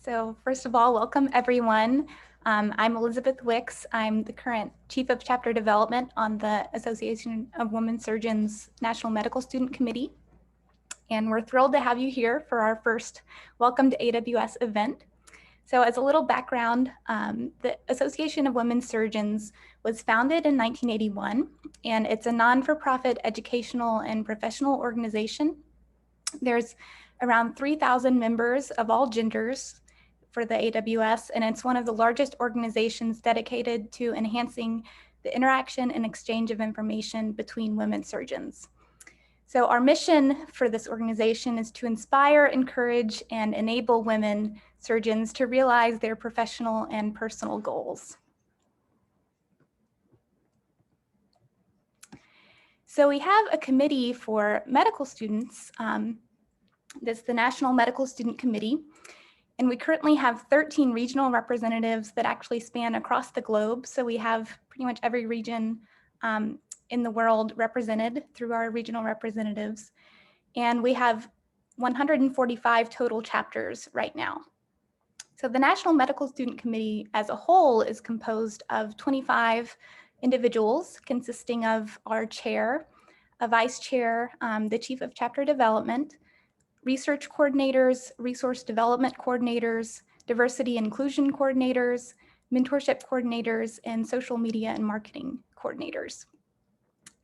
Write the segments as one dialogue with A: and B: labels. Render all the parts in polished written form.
A: So first of all, welcome everyone. I'm Elizabeth Wicks. I'm the current Chief of Chapter Development on the Association of Women Surgeons National Medical Student Committee. And we're thrilled to have you here for our first Welcome to AWS event. So as a little background, the Association of Women Surgeons was founded in 1981, and it's a non-for-profit educational and professional organization. There's around 3,000 members of all genders for the AWS, and it's one of the largest organizations dedicated to enhancing the interaction and exchange of information between women surgeons. So our mission for this organization is to inspire, encourage, and enable women surgeons to realize their professional and personal goals. So we have a committee for medical students. This is the National Medical Student Committee. And we currently have 13 regional representatives that actually span across the globe. So we have pretty much every region in the world represented through our regional representatives. And we have 145 total chapters right now. So the National Medical Student Committee as a whole is composed of 25 individuals consisting of our chair, a vice chair, the chief of chapter development, research coordinators, resource development coordinators, diversity inclusion coordinators, mentorship coordinators, and social media and marketing coordinators.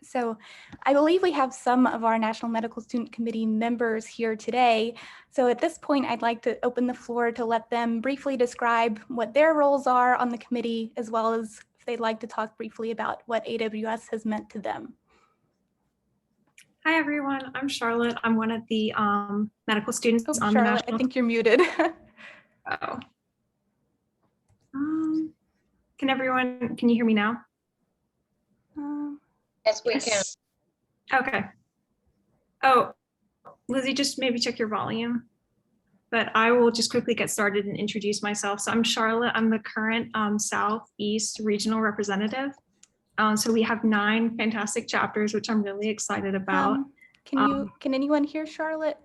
A: So I believe we have some of our National Medical Student Committee members here today. So at this point, I'd like to open the floor to let them briefly describe what their roles are on the committee, as well as if they'd like to talk briefly about what AWS has meant to them.
B: Hi everyone, I'm Charlotte. I'm one of the medical students on
A: Charlotte,
B: the national.
A: I think you're muted.
B: Oh. Can you hear me now?
C: Yes, we can.
B: Okay. Oh, Lizzie, just maybe check your volume. But I will just quickly get started and introduce myself. So I'm Charlotte. I'm the current Southeast Regional Representative. So we have 9 fantastic chapters, which I'm really excited about.
A: Can anyone hear Charlotte?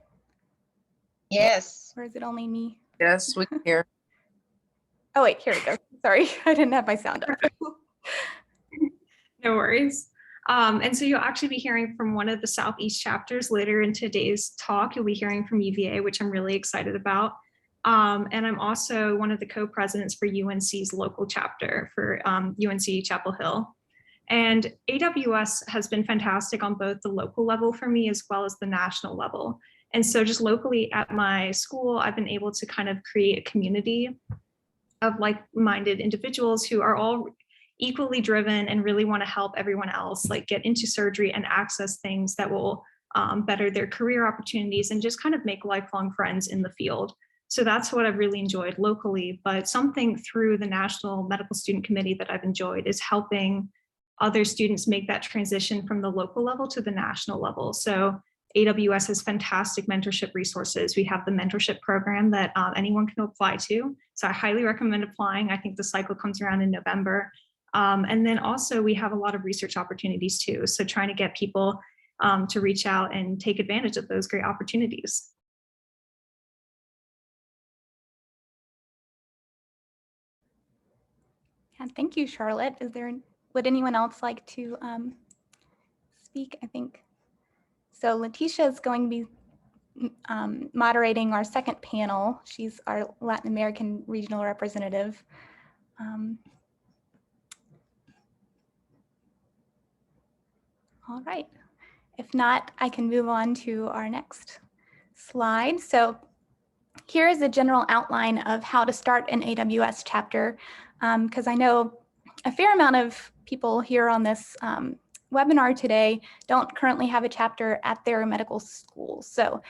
C: Yes.
A: Or is it only me?
D: Yes, we can hear.
A: Oh wait, here we go. Sorry, I didn't have my sound up.
B: No worries. And so you'll actually be hearing from one of the Southeast chapters later in today's talk. You'll be hearing from UVA, which I'm really excited about. And I'm also one of the co-presidents for UNC's local chapter for UNC Chapel Hill. And AWS has been fantastic on both the local level for me as well as the national level. And so just locally at my school, I've been able to kind of create a community of like-minded individuals who are all equally driven and really want to help everyone else like get into surgery and access things that will better their career opportunities and just kind of make lifelong friends in the field. So that's what I've really enjoyed locally, but something through the National Medical Student Committee that I've enjoyed is helping other students make that transition from the local level to the national level. So AWS has fantastic mentorship resources. We have the mentorship program that anyone can apply to. So I highly recommend applying. I think the cycle comes around in November. And then also we have a lot of research opportunities too. So trying to get people to reach out and take advantage of those great opportunities.
A: Yeah, thank you, Charlotte. Would anyone else like to speak? I think so. Letitia is going to be moderating our second panel. She's our Latin American regional representative. All right. If not, I can move on to our next slide. So here is a general outline of how to start an AWS chapter, because I know a fair amount of people here on this webinar today don't currently have a chapter at their medical schools. So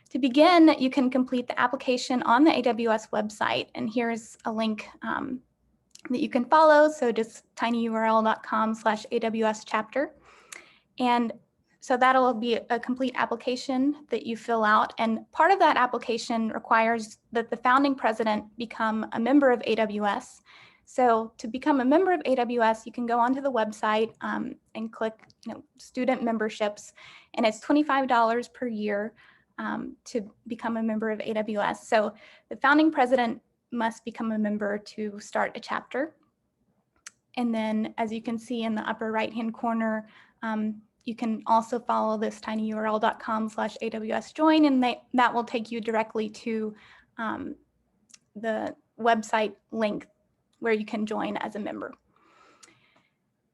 A: to begin, you can complete the application on the AWS website, and here's a link that you can follow. So just tinyurl.com/AWS chapter. And so that'll be a complete application that you fill out. And part of that application requires that the founding president become a member of AWS. So to become a member of AWS, you can go onto the website and click student memberships. And it's $25 per year to become a member of AWS. So the founding president must become a member to start a chapter. And then as you can see in the upper right-hand corner, you can also follow this tinyurl.com/AWS join, and that will take you directly to the website link where you can join as a member.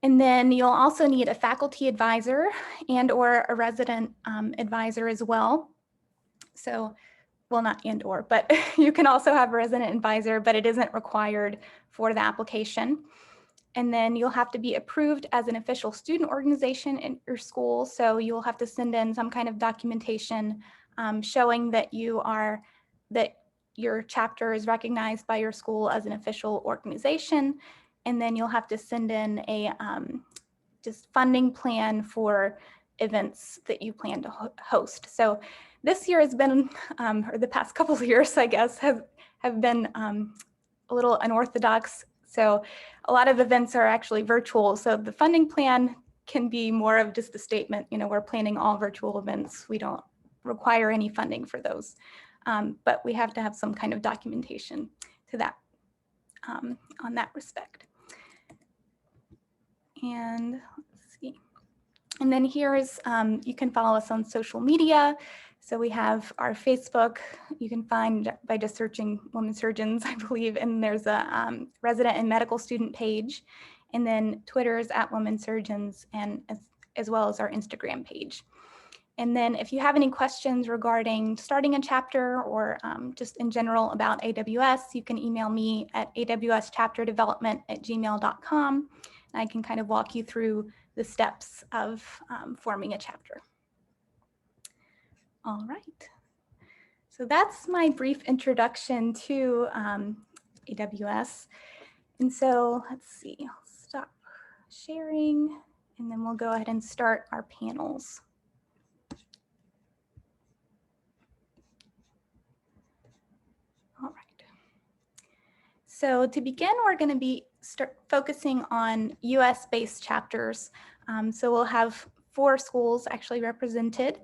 A: And then you'll also need a faculty advisor and or a resident advisor as well. So, well, not and or, but you can also have a resident advisor, but it isn't required for the application. And then you'll have to be approved as an official student organization in your school. So you'll have to send in some kind of documentation showing that your chapter is recognized by your school as an official organization. And then you'll have to send in a just funding plan for events that you plan to host. So this year has been, or the past couple of years, I guess, have been a little unorthodox. So a lot of events are actually virtual. So the funding plan can be more of just a statement, we're planning all virtual events. We don't require any funding for those. But we have to have some kind of documentation to that on that respect. And let's see. And then here's, you can follow us on social media. So we have our Facebook, you can find by just searching Women Surgeons, I believe, and there's a resident and medical student page. And then Twitter's @Women Surgeons, and as well as our Instagram page. And then if you have any questions regarding starting a chapter or just in general about AWS, you can email me at awschapterdevelopment@gmail.com. And I can kind of walk you through the steps of forming a chapter. All right. So that's my brief introduction to AWS. And so let's see, I'll stop sharing and then we'll go ahead and start our panels. All right. So to begin, we're going to start focusing on US-based chapters. So we'll have 4 schools actually represented.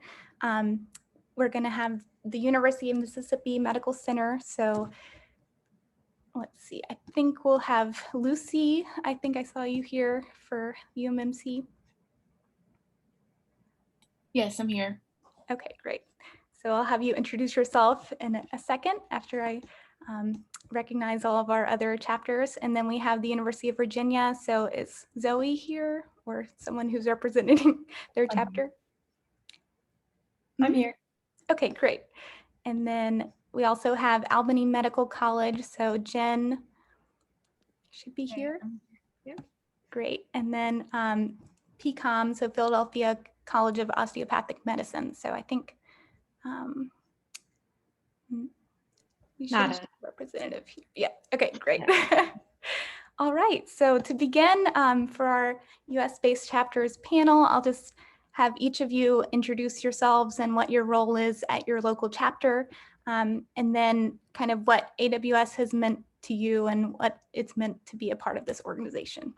A: We're going to have the University of Mississippi Medical Center. So let's see, I think we'll have Lucy. I think I saw you here for UMMC.
C: Yes, I'm here.
A: Okay, great. So I'll have you introduce yourself in a second after I recognize all of our other chapters. And then we have the University of Virginia. So is Zoe here or someone who's representing their chapter?
C: I'm here.
A: Okay, great. And then we also have Albany Medical College. So Jen should be here.
C: Yeah.
A: Great. And then PCOM, so Philadelphia College of Osteopathic Medicine. So I think we should have a representative here. Yeah, okay, great. Yeah. All right, so to begin for our US-based chapters panel, I'll just have each of you introduce yourselves and what your role is at your local chapter, and then kind of what AWS has meant to you and what it's meant to be a part of this organization.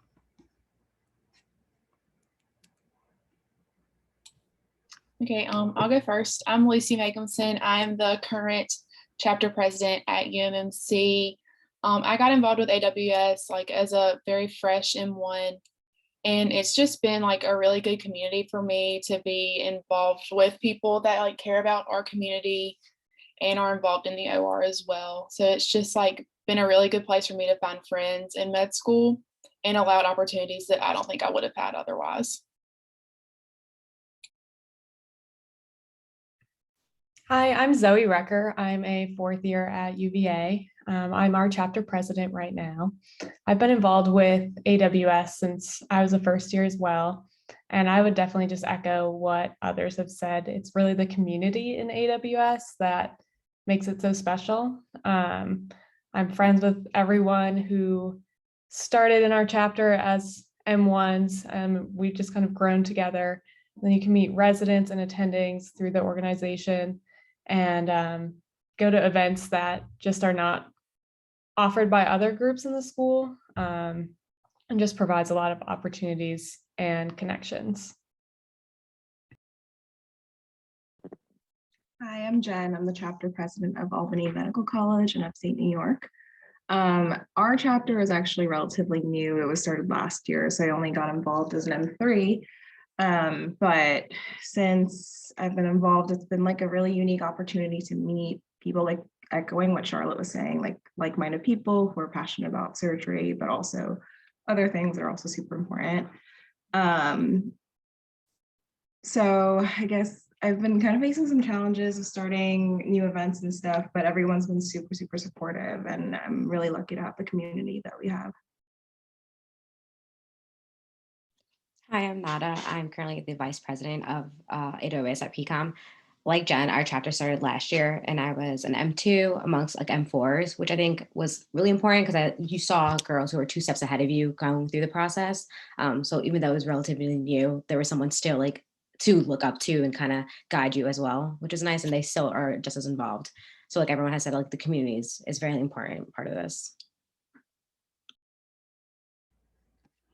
C: Okay, I'll go first. I'm Lucy Megumson. I'm the current chapter president at UMMC. I got involved with AWS as a very fresh M1, and it's just been a really good community for me to be involved with people that care about our community and are involved in the OR as well. So it's just been a really good place for me to find friends in med school and allowed opportunities that I don't think I would have had otherwise.
D: Hi, I'm Zoe Recker. I'm a 4th year at UVA. I'm our chapter president right now. I've been involved with AWS since I was a 1st year as well. And I would definitely just echo what others have said. It's really the community in AWS that makes it so special. I'm friends with everyone who started in our chapter as M1s, and we've just kind of grown together. And then you can meet residents and attendings through the organization and go to events that just are not offered by other groups in the school, and just provides a lot of opportunities and connections.
E: Hi, I'm Jen. I'm the chapter president of Albany Medical College in upstate New York. Our chapter is actually relatively new. It was started last year, so I only got involved as an M3. But since I've been involved, it's been like a really unique opportunity to meet people, like echoing what Charlotte was saying, like-minded people who are passionate about surgery, but also other things are also super important. So I guess I've been kind of facing some challenges of starting new events and stuff, but everyone's been super, super supportive, and I'm really lucky to have the community that we have.
F: Hi, I'm Nada. I'm currently the vice president of AWS at PCOM. Like Jen, our chapter started last year, and I was an M2 amongst like M4s, which I think was really important because you saw girls who were 2 steps ahead of you going through the process. So even though it was relatively new, there was someone still like to look up to and kind of guide you as well, which is nice. And they still are just as involved. So like everyone has said, like the community is very important part of this.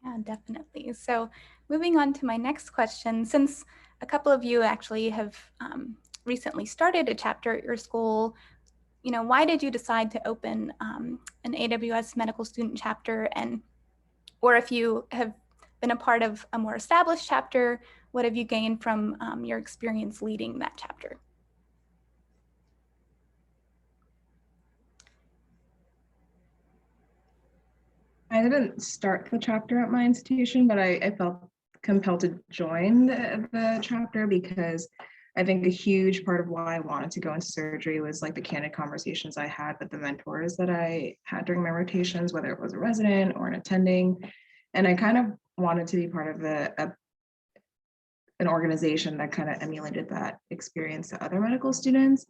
A: Yeah, definitely. So moving on to my next question, since a couple of you actually have recently started a chapter at your school, why did you decide to open an AWS medical student chapter? Or if you have been a part of a more established chapter, what have you gained from your experience leading that chapter?
E: I didn't start the chapter at my institution, but I felt compelled to join the chapter because I think a huge part of why I wanted to go into surgery was like the candid conversations I had with the mentors that I had during my rotations, whether it was a resident or an attending. And I kind of wanted to be part of an organization that kind of emulated that experience to other medical students.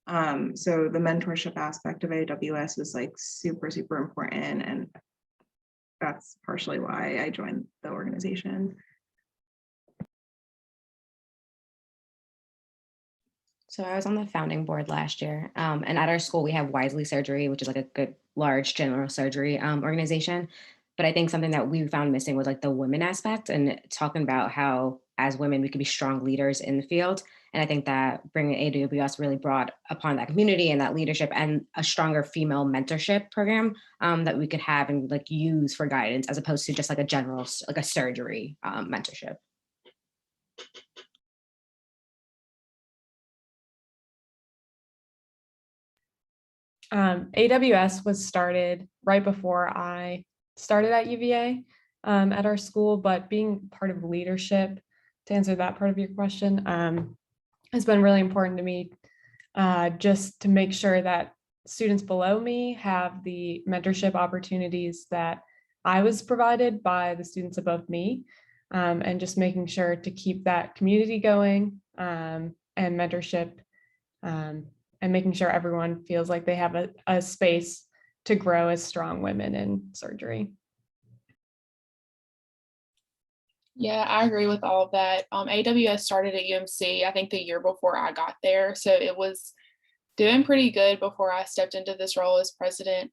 E: So the mentorship aspect of AWS was like super, super important. And that's partially why I joined the organization.
F: So I was on the founding board last year, and at our school we have Wisely Surgery, which is like a good large general surgery organization. But I think something that we found missing was like the women aspect and talking about how as women we could be strong leaders in the field. And I think that bringing AWS really brought upon that community and that leadership and a stronger female mentorship program that we could have and like use for guidance as opposed to just like a general like a surgery mentorship.
D: AWS was started right before I started at UVA at our school, but being part of leadership, to answer that part of your question, has been really important to me, just to make sure that students below me have the mentorship opportunities that I was provided by the students above me, and just making sure to keep that community going and mentorship, and making sure everyone feels like they have a space to grow as strong women in surgery.
C: Yeah, I agree with all of that. AWS started at UMC, I think the year before I got there. So it was doing pretty good before I stepped into this role as president.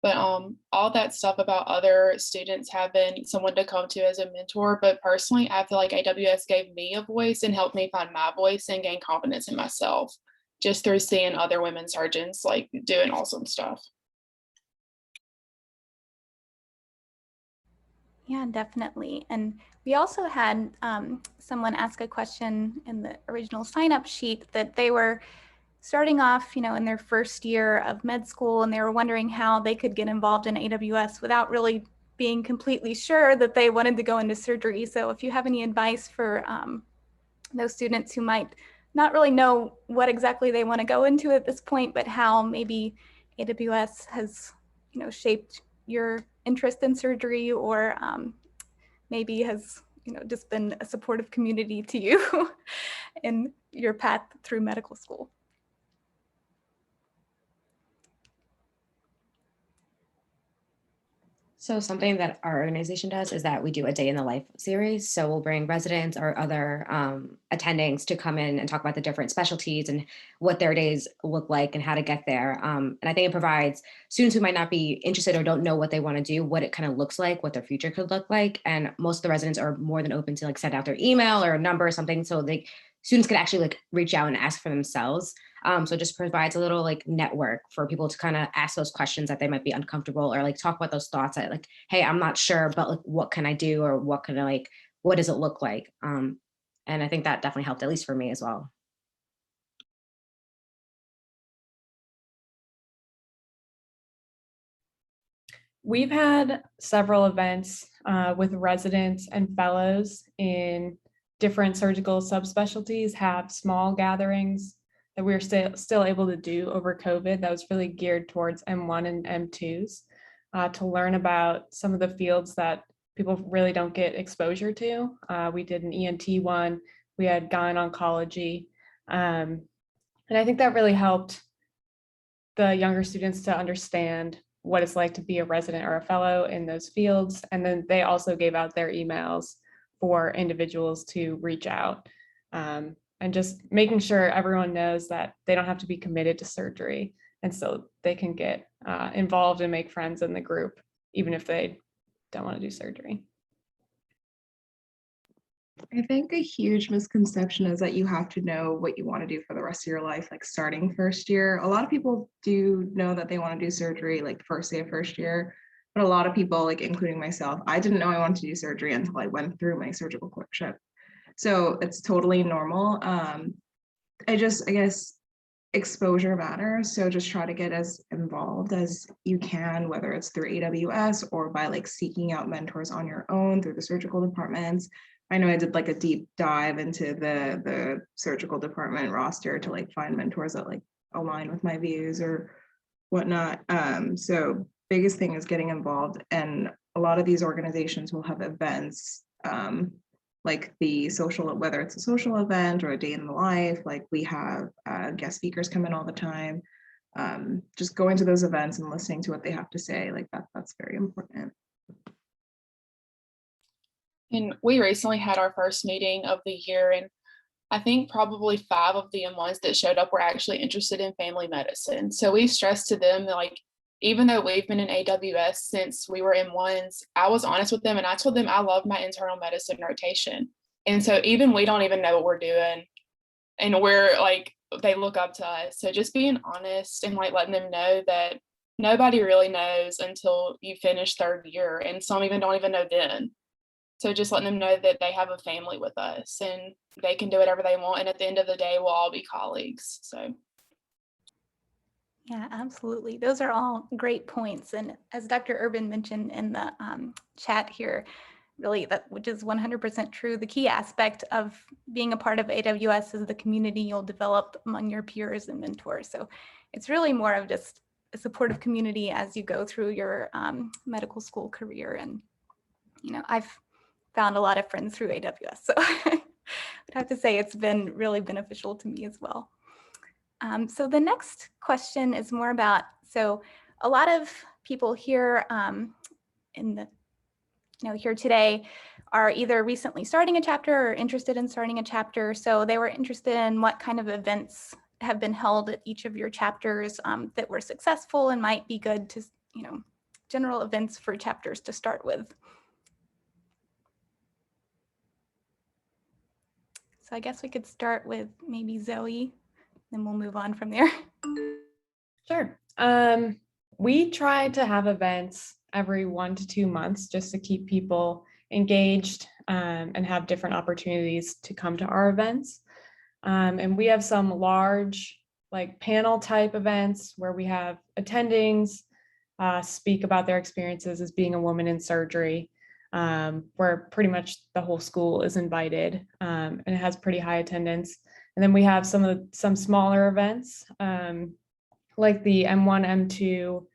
C: But all that stuff about other students having someone to come to as a mentor. But personally, I feel like AWS gave me a voice and helped me find my voice and gain confidence in myself just through seeing other women surgeons like doing awesome stuff.
A: Yeah, definitely. And we also had someone ask a question in the original sign-up sheet that they were starting off, in their first year of med school, and they were wondering how they could get involved in AWS without really being completely sure that they wanted to go into surgery. So if you have any advice for those students who might not really know what exactly they want to go into at this point, but how maybe AWS has, shaped your interest in surgery, or maybe has, just been a supportive community to you in your path through medical school.
F: So something that our organization does is that we do a day in the life series. So we'll bring residents or other attendings to come in and talk about the different specialties and what their days look like and how to get there. And I think it provides students who might not be interested or don't know what they want to do, what it kind of looks like, what their future could look like. And most of the residents are more than open to like send out their email or a number or something so students could actually like reach out and ask for themselves. So it just provides a little like network for people to kind of ask those questions that they might be uncomfortable, or like talk about those thoughts that like, hey, I'm not sure, but like, what can I do? Or what can I like, what does it look like? And I think that definitely helped, at least for me as well.
D: We've had several events with residents and fellows in different surgical subspecialties have small gatherings that we're still able to do over COVID that was really geared towards M1 and M2s to learn about some of the fields that people really don't get exposure to. We did an ENT one, we had gyne oncology, and I think that really helped the younger students to understand what it's like to be a resident or a fellow in those fields. And then they also gave out their emails for individuals to reach out, and just making sure everyone knows that they don't have to be committed to surgery. And so they can get involved and make friends in the group, even if they don't want to do surgery.
E: I think a huge misconception is that you have to know what you want to do for the rest of your life, like starting first year. A lot of people do know that they want to do surgery like first day of first year, but a lot of people, like including myself, I didn't know I wanted to do surgery until I went through my surgical clerkship. So it's totally normal. I guess exposure matters. So just try to get as involved as you can, whether it's through AWS or by like seeking out mentors on your own through the surgical departments. I know I did like a deep dive into the surgical department roster to like find mentors that like align with my views or whatnot. So biggest thing is getting involved, and a lot of these organizations will have events like the social, whether it's a social event or a day in the life, like we have guest speakers come in all the time. Just going to those events and listening to what they have to say, like that's very important.
C: And we recently had our first meeting of the year, and I think probably 5 of the M1s that showed up were actually interested in family medicine. So we stressed to them that, like, even though we've been in AWS since we were M1s, I was honest with them and I told them I love my internal medicine rotation. And so even we don't even know what we're doing, and we're like, they look up to us. So just being honest and like letting them know that nobody really knows until you finish 3rd year, and some even don't even know then. So just letting them know that they have a family with us and they can do whatever they want. And at the end of the day, we'll all be colleagues. So.
A: Yeah, absolutely. Those are all great points. And as Dr. Urban mentioned in the chat here, really, which is 100% true, the key aspect of being a part of AWS is the community you'll develop among your peers and mentors. So it's really more of just a supportive community as you go through your medical school career. And, you know, I've found a lot of friends through AWS. So I would have to say it's been really beneficial to me as well. So the next question is more about, so a lot of people here here today are either recently starting a chapter or interested in starting a chapter. So they were interested in what kind of events have been held at each of your chapters that were successful and might be good to, general events for chapters to start with. So I guess we could start with maybe Zoe, then we'll move on from there.
D: Sure. We try to have events every 1 to 2 months just to keep people engaged and have different opportunities to come to our events. And we have some large like panel type events where we have attendings speak about their experiences as being a woman in surgery, where pretty much the whole school is invited, and it has pretty high attendance. And then we have some smaller events like the M1, M2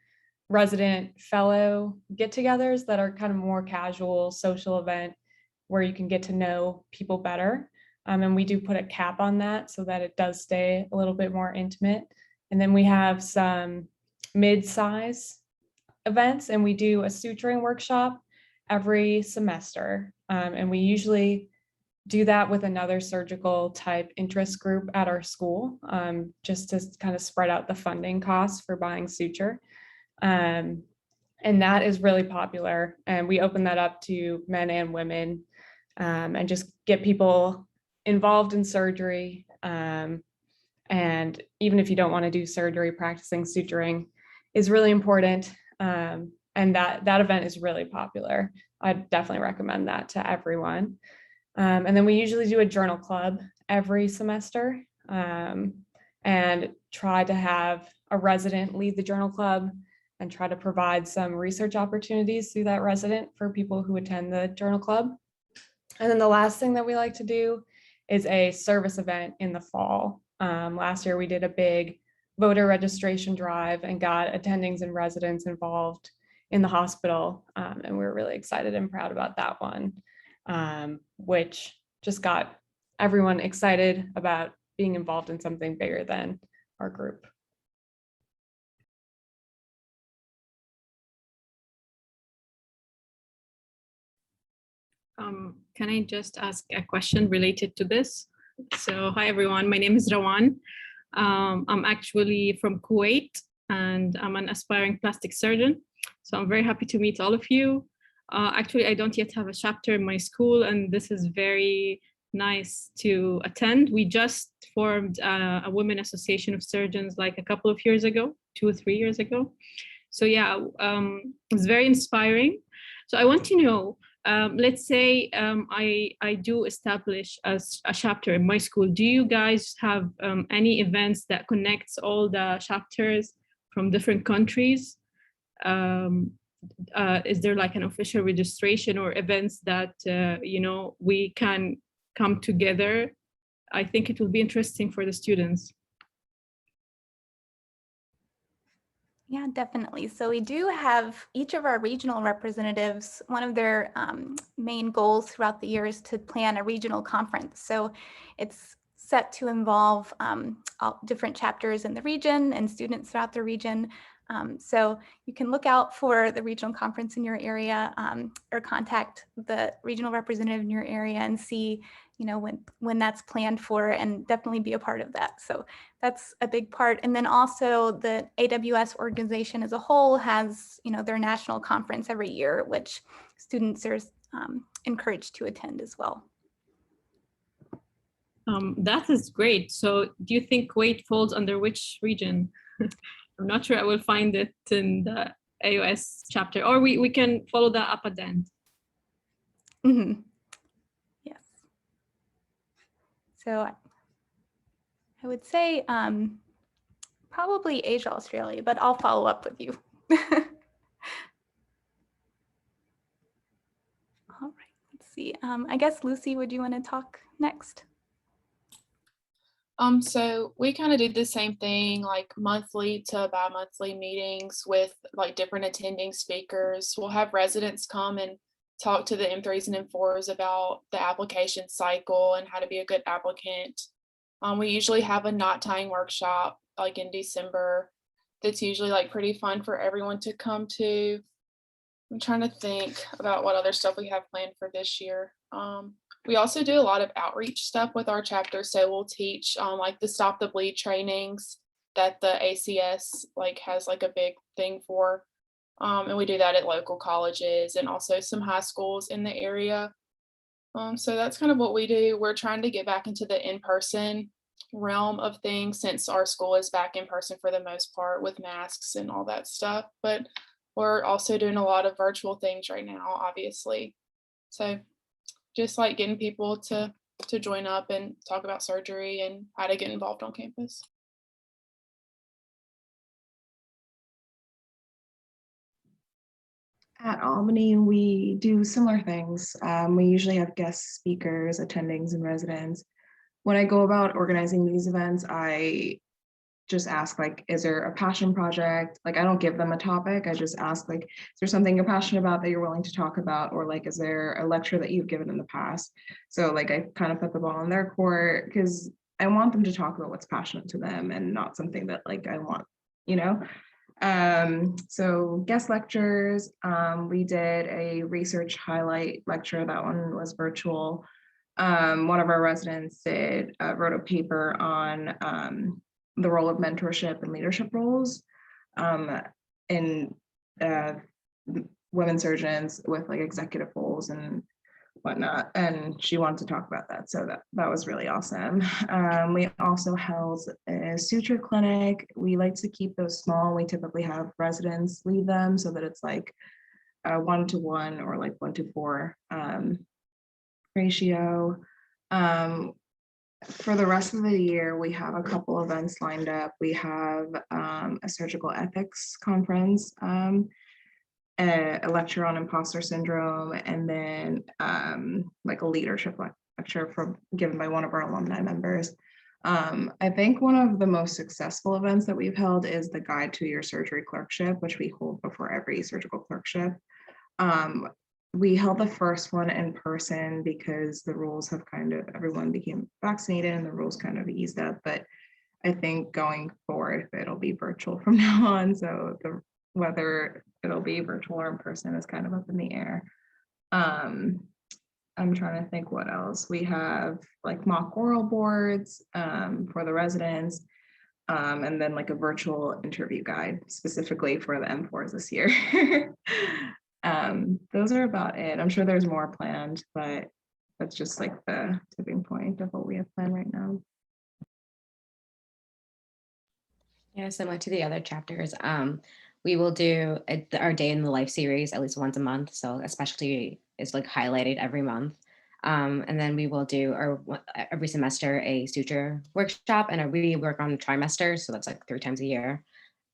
D: resident fellow get-togethers that are kind of more casual social event where you can get to know people better. And we do put a cap on that so that it does stay a little bit more intimate. And then we have some mid-size events, and we do a suturing workshop every semester. And we usually do that with another surgical type interest group at our school, just to kind of spread out the funding costs for buying suture. And that is really popular. And we open that up to men and women, and just get people involved in surgery, And even if you don't want to do surgery, practicing suturing is really important. And that event is really popular. I'd definitely recommend that to everyone. And then we usually do a journal club every semester, and try to have a resident lead the journal club and try to provide some research opportunities through that resident for people who attend the journal club. And then the last thing that we like to do is a service event in the fall. Last year we did a big voter registration drive and got attendings and residents involved in the hospital. And we're really excited and proud about that one, which just got everyone excited about being involved in something bigger than our group.
G: Can I just ask a question related to this? So, hi everyone, my name is Rawan. I'm actually from Kuwait and I'm an aspiring plastic surgeon. So I'm very happy to meet all of you. Actually, I don't yet have a chapter in my school and this is very nice to attend. We just formed a women association of surgeons like a couple of years ago, 2 or 3 years ago. So yeah, it's very inspiring. So I want to know, let's say I do establish a chapter in my school. Do you guys have any events that connects all the chapters from different countries? Is there like an official registration or events that, you know, we can come together? I think it will be interesting for the students.
A: Yeah, definitely. So we do have each of our regional representatives, one of their main goals throughout the year is to plan a regional conference. So it's set to involve all different chapters in the region and students throughout the region. So you can look out for the regional conference in your area, or contact the regional representative in your area and see, you know, when that's planned for, and definitely be a part of that. So that's a big part. And then also the AWS organization as a whole has, you know, their national conference every year, which students are encouraged to attend as well.
G: That is great. So do you think Kuwait falls under which region? I'm not sure I will find it in the AWS chapter, or we can follow that up at the end.
A: Mm-hmm. Yes. So I would say probably Asia, Australia, but I'll follow up with you. All right, let's see. I guess Lucy, would you want to talk next?
C: So we kind of did the same thing, like monthly to bi-monthly meetings with like different attending speakers. We'll have residents come and talk to the M3s and M4s about the application cycle and how to be a good applicant. We usually have a knot tying workshop like in December. That's usually like pretty fun for everyone to come to. I'm trying to think about what other stuff we have planned for this year. We also do a lot of outreach stuff with our chapter. So we'll teach like the Stop the Bleed trainings that the ACS like has like a big thing for. And we do that at local colleges and also some high schools in the area. So that's kind of what we do. We're trying to get back into the in-person realm of things since our school is back in person for the most part with masks and all that stuff. But we're also doing a lot of virtual things right now, obviously. So just like getting people to join up and talk about surgery and how to get involved on campus.
E: At Albany, we do similar things. We usually have guest speakers, attendings, and residents. When I go about organizing these events, I just ask, like, is there a passion project? Like, I don't give them a topic. I just ask, like, is there something you're passionate about that you're willing to talk about? Or like, is there a lecture that you've given in the past? So like, I kind of put the ball in their court because I want them to talk about what's passionate to them and not something that like I want, you know? So guest lectures, we did a research highlight lecture. That one was virtual. One of our residents wrote a paper on the role of mentorship and leadership roles in women surgeons with like executive roles and whatnot, and she wanted to talk about that, so that was really awesome. We also held a suture clinic. We like to keep those small. We typically have residents lead them so that it's like a 1-to-1 or like 1-to-4 ratio. For the rest of the year, we have a couple events lined up. We have a surgical ethics conference, a lecture on imposter syndrome, and then like a leadership lecture given by one of our alumni members. I think one of the most successful events that we've held is the Guide to Your Surgery Clerkship, which we hold before every surgical clerkship. We held the first one in person because the rules have everyone became vaccinated and the rules kind of eased up, but I think going forward, it'll be virtual from now on. So whether it'll be virtual or in person is kind of up in the air. I'm trying to think what else. We have like mock oral boards for the residents, and then like a virtual interview guide specifically for the M4s this year. Those are about it. I'm sure there's more planned, but that's just like the tipping point of what we have planned right now.
F: Yeah, similar to the other chapters, we will do our Day in the Life series at least once a month. So a specialty is like highlighted every month. And then we will do every semester a suture workshop, and we work on trimesters. So that's like 3 times a year.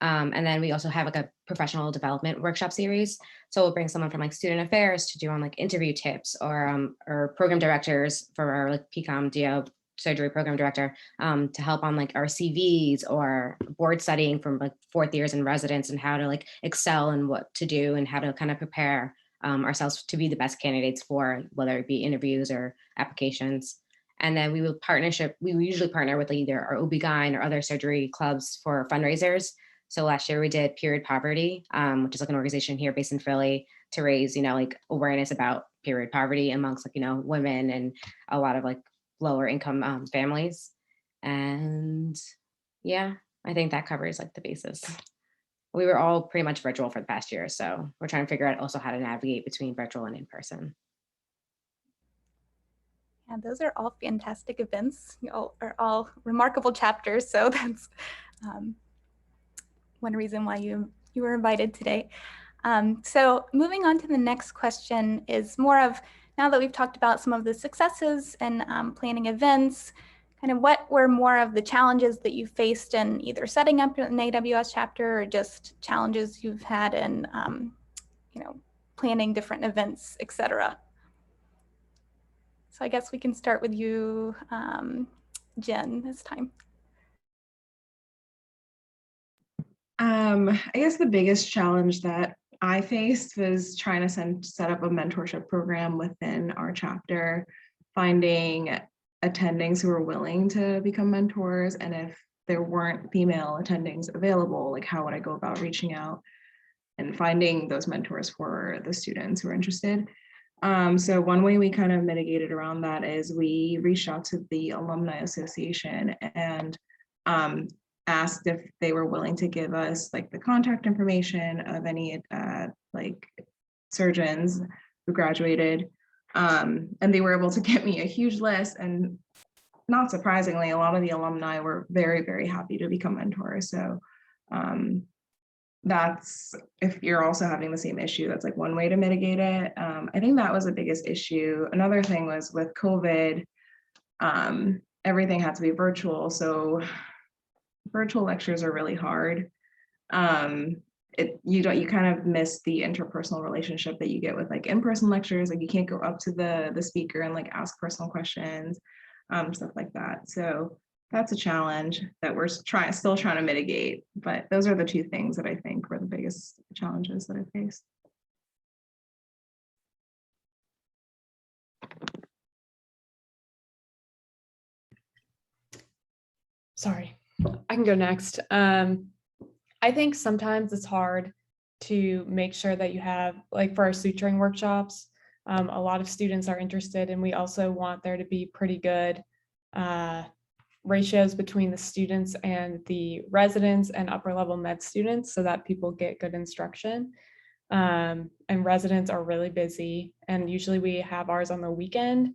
F: And then we also have like a professional development workshop series. So we'll bring someone from like student affairs to do on like interview tips, or program directors for our like PCOM DO surgery program director to help on like our CVs or board studying from like 4th years in residence, and how to like excel and what to do and how to kind of prepare ourselves to be the best candidates for whether it be interviews or applications. And then we usually partner with either our OB-GYN or other surgery clubs for fundraisers. So last year we did Period Poverty, which is like an organization here based in Philly to raise, like awareness about period poverty amongst like, women and a lot of like lower income families. And yeah, I think that covers like the basis. We were all pretty much virtual for the past year. So we're trying to figure out also how to navigate between virtual and in person.
A: Yeah, those are all fantastic events. You all are all remarkable chapters. So that's one reason why you were invited today. So moving on to the next question is more of, now that we've talked about some of the successes and planning events, kind of what were more of the challenges that you faced in either setting up an AWS chapter or just challenges you've had in planning different events, etc. So I guess we can start with you, Jen, this time.
E: I guess the biggest challenge that I faced was trying to set up a mentorship program within our chapter, finding attendings who were willing to become mentors. And if there weren't female attendings available, like how would I go about reaching out and finding those mentors for the students who are interested? So one way we kind of mitigated around that is we reached out to the Alumni Association and asked if they were willing to give us like the contact information of any like surgeons who graduated. And they were able to get me a huge list, and not surprisingly, a lot of the alumni were very, very happy to become mentors. So that's, if you're also having the same issue, that's like one way to mitigate it. I think that was the biggest issue. Another thing was with COVID, everything had to be virtual. So virtual lectures are really hard. You kind of miss the interpersonal relationship that you get with like in-person lectures. Like you can't go up to the speaker and like ask personal questions, stuff like that. So that's a challenge that we're still trying to mitigate. But those are the two things that I think were the biggest challenges that I faced.
D: Sorry, I can go next. I think sometimes it's hard to make sure that you have, like for our suturing workshops, a lot of students are interested, and we also want there to be pretty good ratios between the students and the residents and upper level med students so that people get good instruction. And residents are really busy, and usually we have ours on the weekend.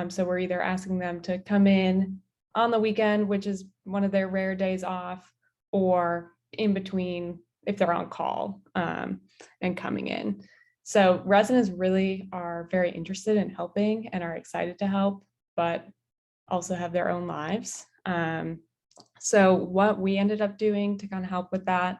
D: So we're either asking them to come in on the weekend, which is one of their rare days off, or in between if they're on call, and coming in. So residents really are very interested in helping and are excited to help, but also have their own lives. So what we ended up doing to kind of help with that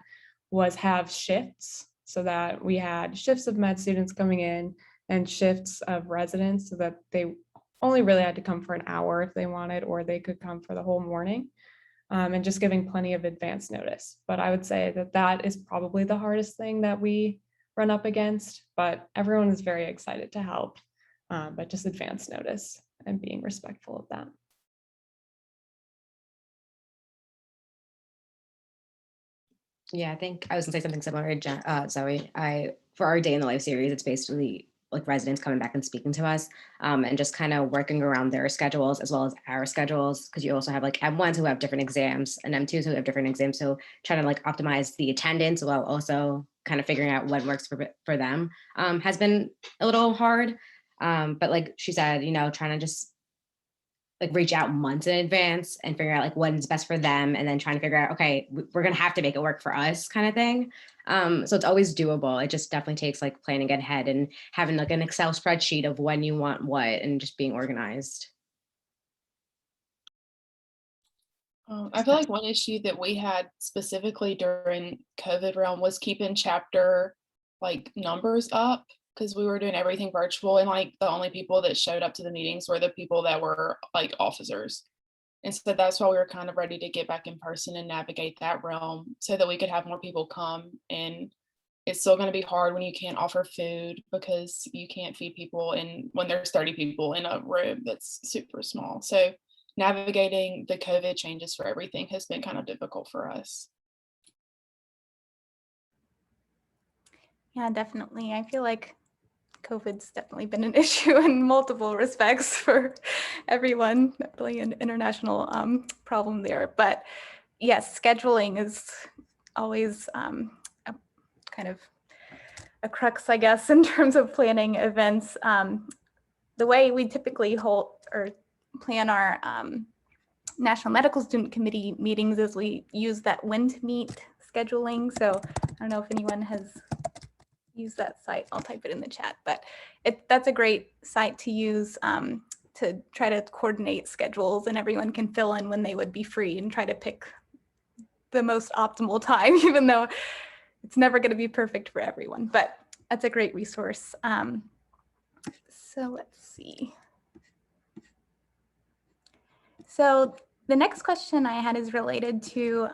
D: was have shifts, so that we had shifts of med students coming in and shifts of residents, so that they only really had to come for an hour if they wanted, or they could come for the whole morning, and just giving plenty of advance notice. But I would say that that is probably the hardest thing that we run up against, but everyone is very excited to help, but just advance notice and being respectful of that.
F: Yeah, I think I was gonna say something similar, Zoe. For our Day in the Life series, it's basically like residents coming back and speaking to us, and just kind of working around their schedules as well as our schedules, because you also have like M1s who have different exams and M2s who have different exams. So trying to like optimize the attendance while also kind of figuring out what works for them has been a little hard. But like she said, trying to just like reach out months in advance and figure out like what is best for them, and then trying to figure out, okay, we're gonna have to make it work for us, kind of thing. So it's always doable. It just definitely takes like planning ahead and having like an Excel spreadsheet of when you want what, and just being organized.
C: I feel like one issue that we had specifically during COVID realm was keeping chapter like numbers up, because we were doing everything virtual, and like the only people that showed up to the meetings were the people that were like officers. And so that's why we were kind of ready to get back in person and navigate that realm so that we could have more people come. And it's still going to be hard when you can't offer food, because you can't feed people when there's 30 people in a room that's super small. So navigating the COVID changes for everything has been kind of difficult for us.
A: Yeah, definitely. I feel like COVID's definitely been an issue in multiple respects for everyone, definitely an international problem there. But yes, scheduling is always a kind of a crux, I guess, in terms of planning events. The way we typically hold or plan our National Medical Student Committee meetings is we use that when to meet scheduling. So I don't know if anyone has used that site. I'll type it in the chat, but that's a great site to use to try to coordinate schedules, and everyone can fill in when they would be free and try to pick the most optimal time, even though it's never going to be perfect for everyone, but that's a great resource. So let's see. So the next question I had is related to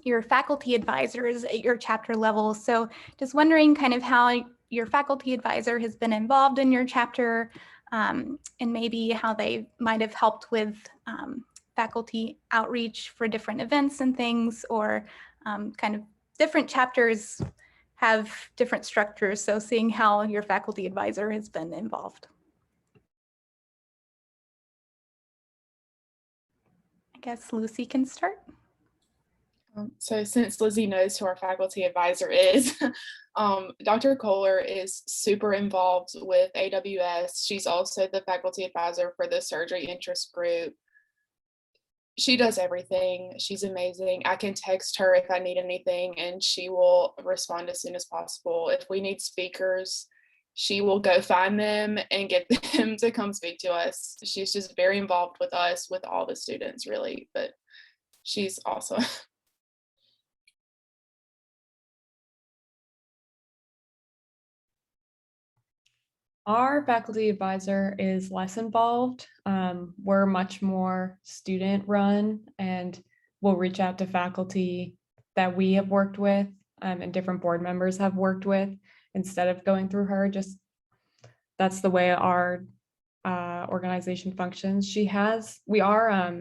A: your faculty advisors at your chapter level. So just wondering kind of how your faculty advisor has been involved in your chapter, and maybe how they might have helped with faculty outreach for different events and things, or kind of different chapters have different structures. So seeing how your faculty advisor has been involved. I guess Lucy can start.
C: So since Lizzie knows who our faculty advisor is, Dr. Kohler is super involved with AWS. She's also the faculty advisor for the surgery interest group. She does everything. She's amazing. I can text her if I need anything, and she will respond as soon as possible. If we need speakers, she will go find them and get them to come speak to us. She's just very involved with us, with all the students, really, but she's awesome.
D: Our faculty advisor is less involved. We're much more student run, and we'll reach out to faculty that we have worked with and different board members have worked with instead of going through her. Just that's the way our organization functions. We are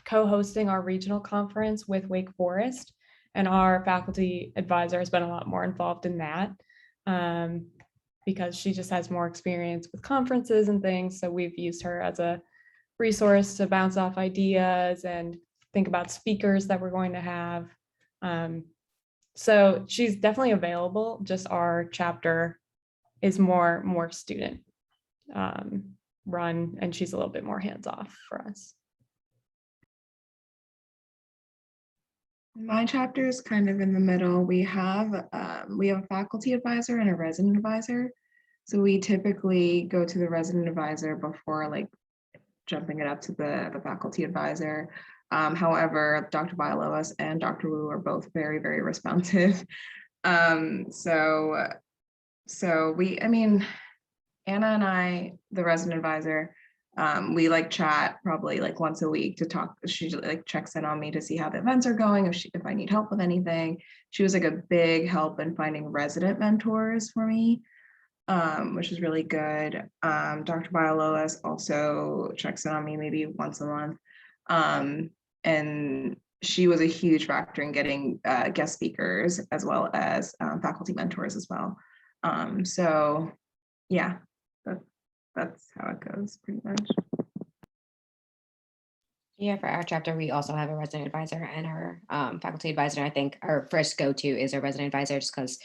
D: co-hosting our regional conference with Wake Forest, and our faculty advisor has been a lot more involved in that. Because she just has more experience with conferences and things. So we've used her as a resource to bounce off ideas and think about speakers that we're going to have. So she's definitely available, just our chapter is more student run, and she's a little bit more hands-off for us.
E: My chapter is kind of in the middle. We have a faculty advisor and a resident advisor. So we typically go to the resident advisor before like jumping it up to the faculty advisor. However, Dr. Villalobos and Dr. Wu are both very, very responsive. So we, I mean, Anna and I, the resident advisor, we like chat probably like once a week to talk. She like checks in on me to see how the events are going, if I need help with anything. She was like a big help in finding resident mentors for me, which is really good. Dr. Villalobos also checks in on me maybe once a month. And she was a huge factor in getting guest speakers as well as faculty mentors as well. So yeah, that's how it goes pretty much.
F: Yeah, for our chapter, we also have a resident advisor and our faculty advisor. I think our first go-to is a resident advisor just because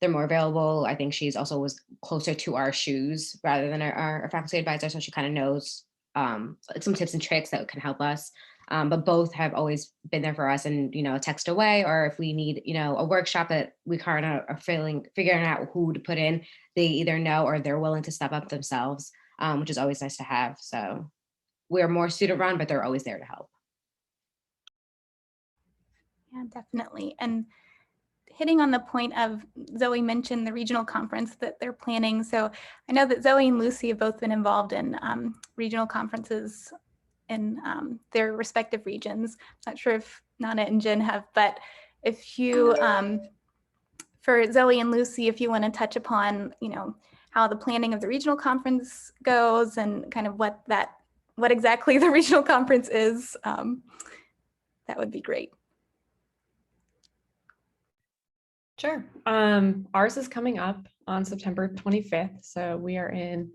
F: they're more available. I think she's also was closer to our shoes rather than our faculty advisor. So she kind of knows some tips and tricks that can help us. But both have always been there for us and, a text away, or if we need, a workshop that we kind of are figuring out who to put in, they either know or they're willing to step up themselves, which is always nice to have. So we're more student run, but they're always there to help.
A: Yeah, definitely. And hitting on the point of Zoe mentioned the regional conference that they're planning. So I know that Zoe and Lucy have both been involved in regional conferences in their respective regions. Not sure if Nana and Jen have, but if you, for Zoe and Lucy, if you want to touch upon, how the planning of the regional conference goes and kind of what exactly the regional conference is, that would be great.
D: Sure. Ours is coming up on September 25th. So we are in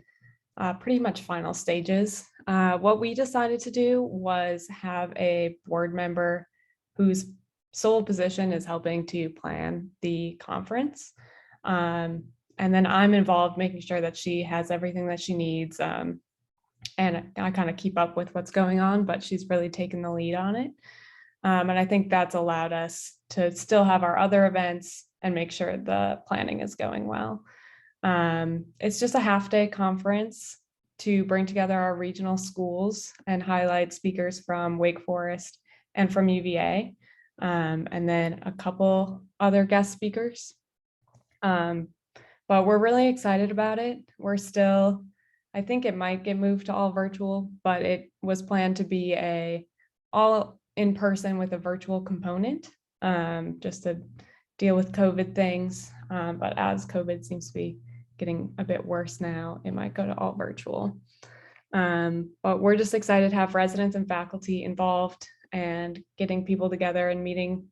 D: pretty much final stages. What we decided to do was have a board member whose sole position is helping to plan the conference. And then I'm involved making sure that she has everything that she needs. And I kind of keep up with what's going on, but she's really taken the lead on it. And I think that's allowed us to still have our other events and make sure the planning is going well. It's just a half-day conference to bring together our regional schools and highlight speakers from Wake Forest and from UVA, and then a couple other guest speakers. But we're really excited about it. We're still, I think it might get moved to all virtual, but it was planned to be all in person with a virtual component, just to deal with COVID things. But as COVID seems to be getting a bit worse now, it might go to all virtual. But we're just excited to have residents and faculty involved and getting people together and meeting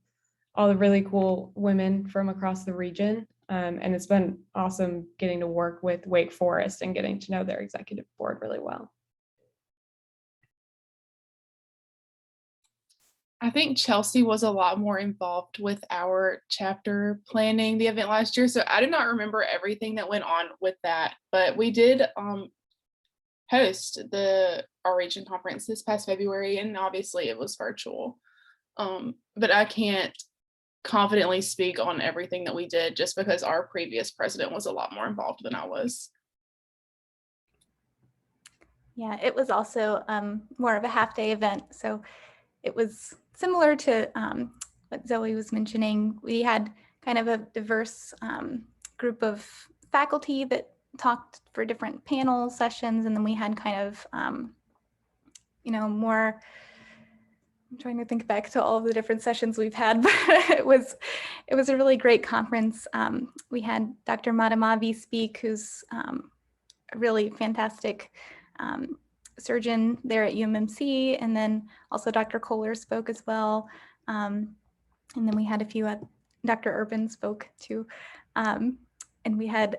D: all the really cool women from across the region. And it's been awesome getting to work with Wake Forest and getting to know their executive board really well.
C: I think Chelsea was a lot more involved with our chapter planning the event last year. So I do not remember everything that went on with that, but we did host our region conference this past February, and obviously it was virtual. But I can't confidently speak on everything that we did just because our previous president was a lot more involved than I was.
A: Yeah, it was also more of a half-day event. So it was similar to what Zoe was mentioning. We had kind of a diverse group of faculty that talked for different panel sessions, and then we had kind of, more, I'm trying to think back to all of the different sessions we've had, but it was a really great conference. We had Dr. Madamavi speak, who's a really fantastic surgeon there at UMMC, and then also Dr. Kohler spoke as well. And then we had a few, Dr. Urban spoke too. And we had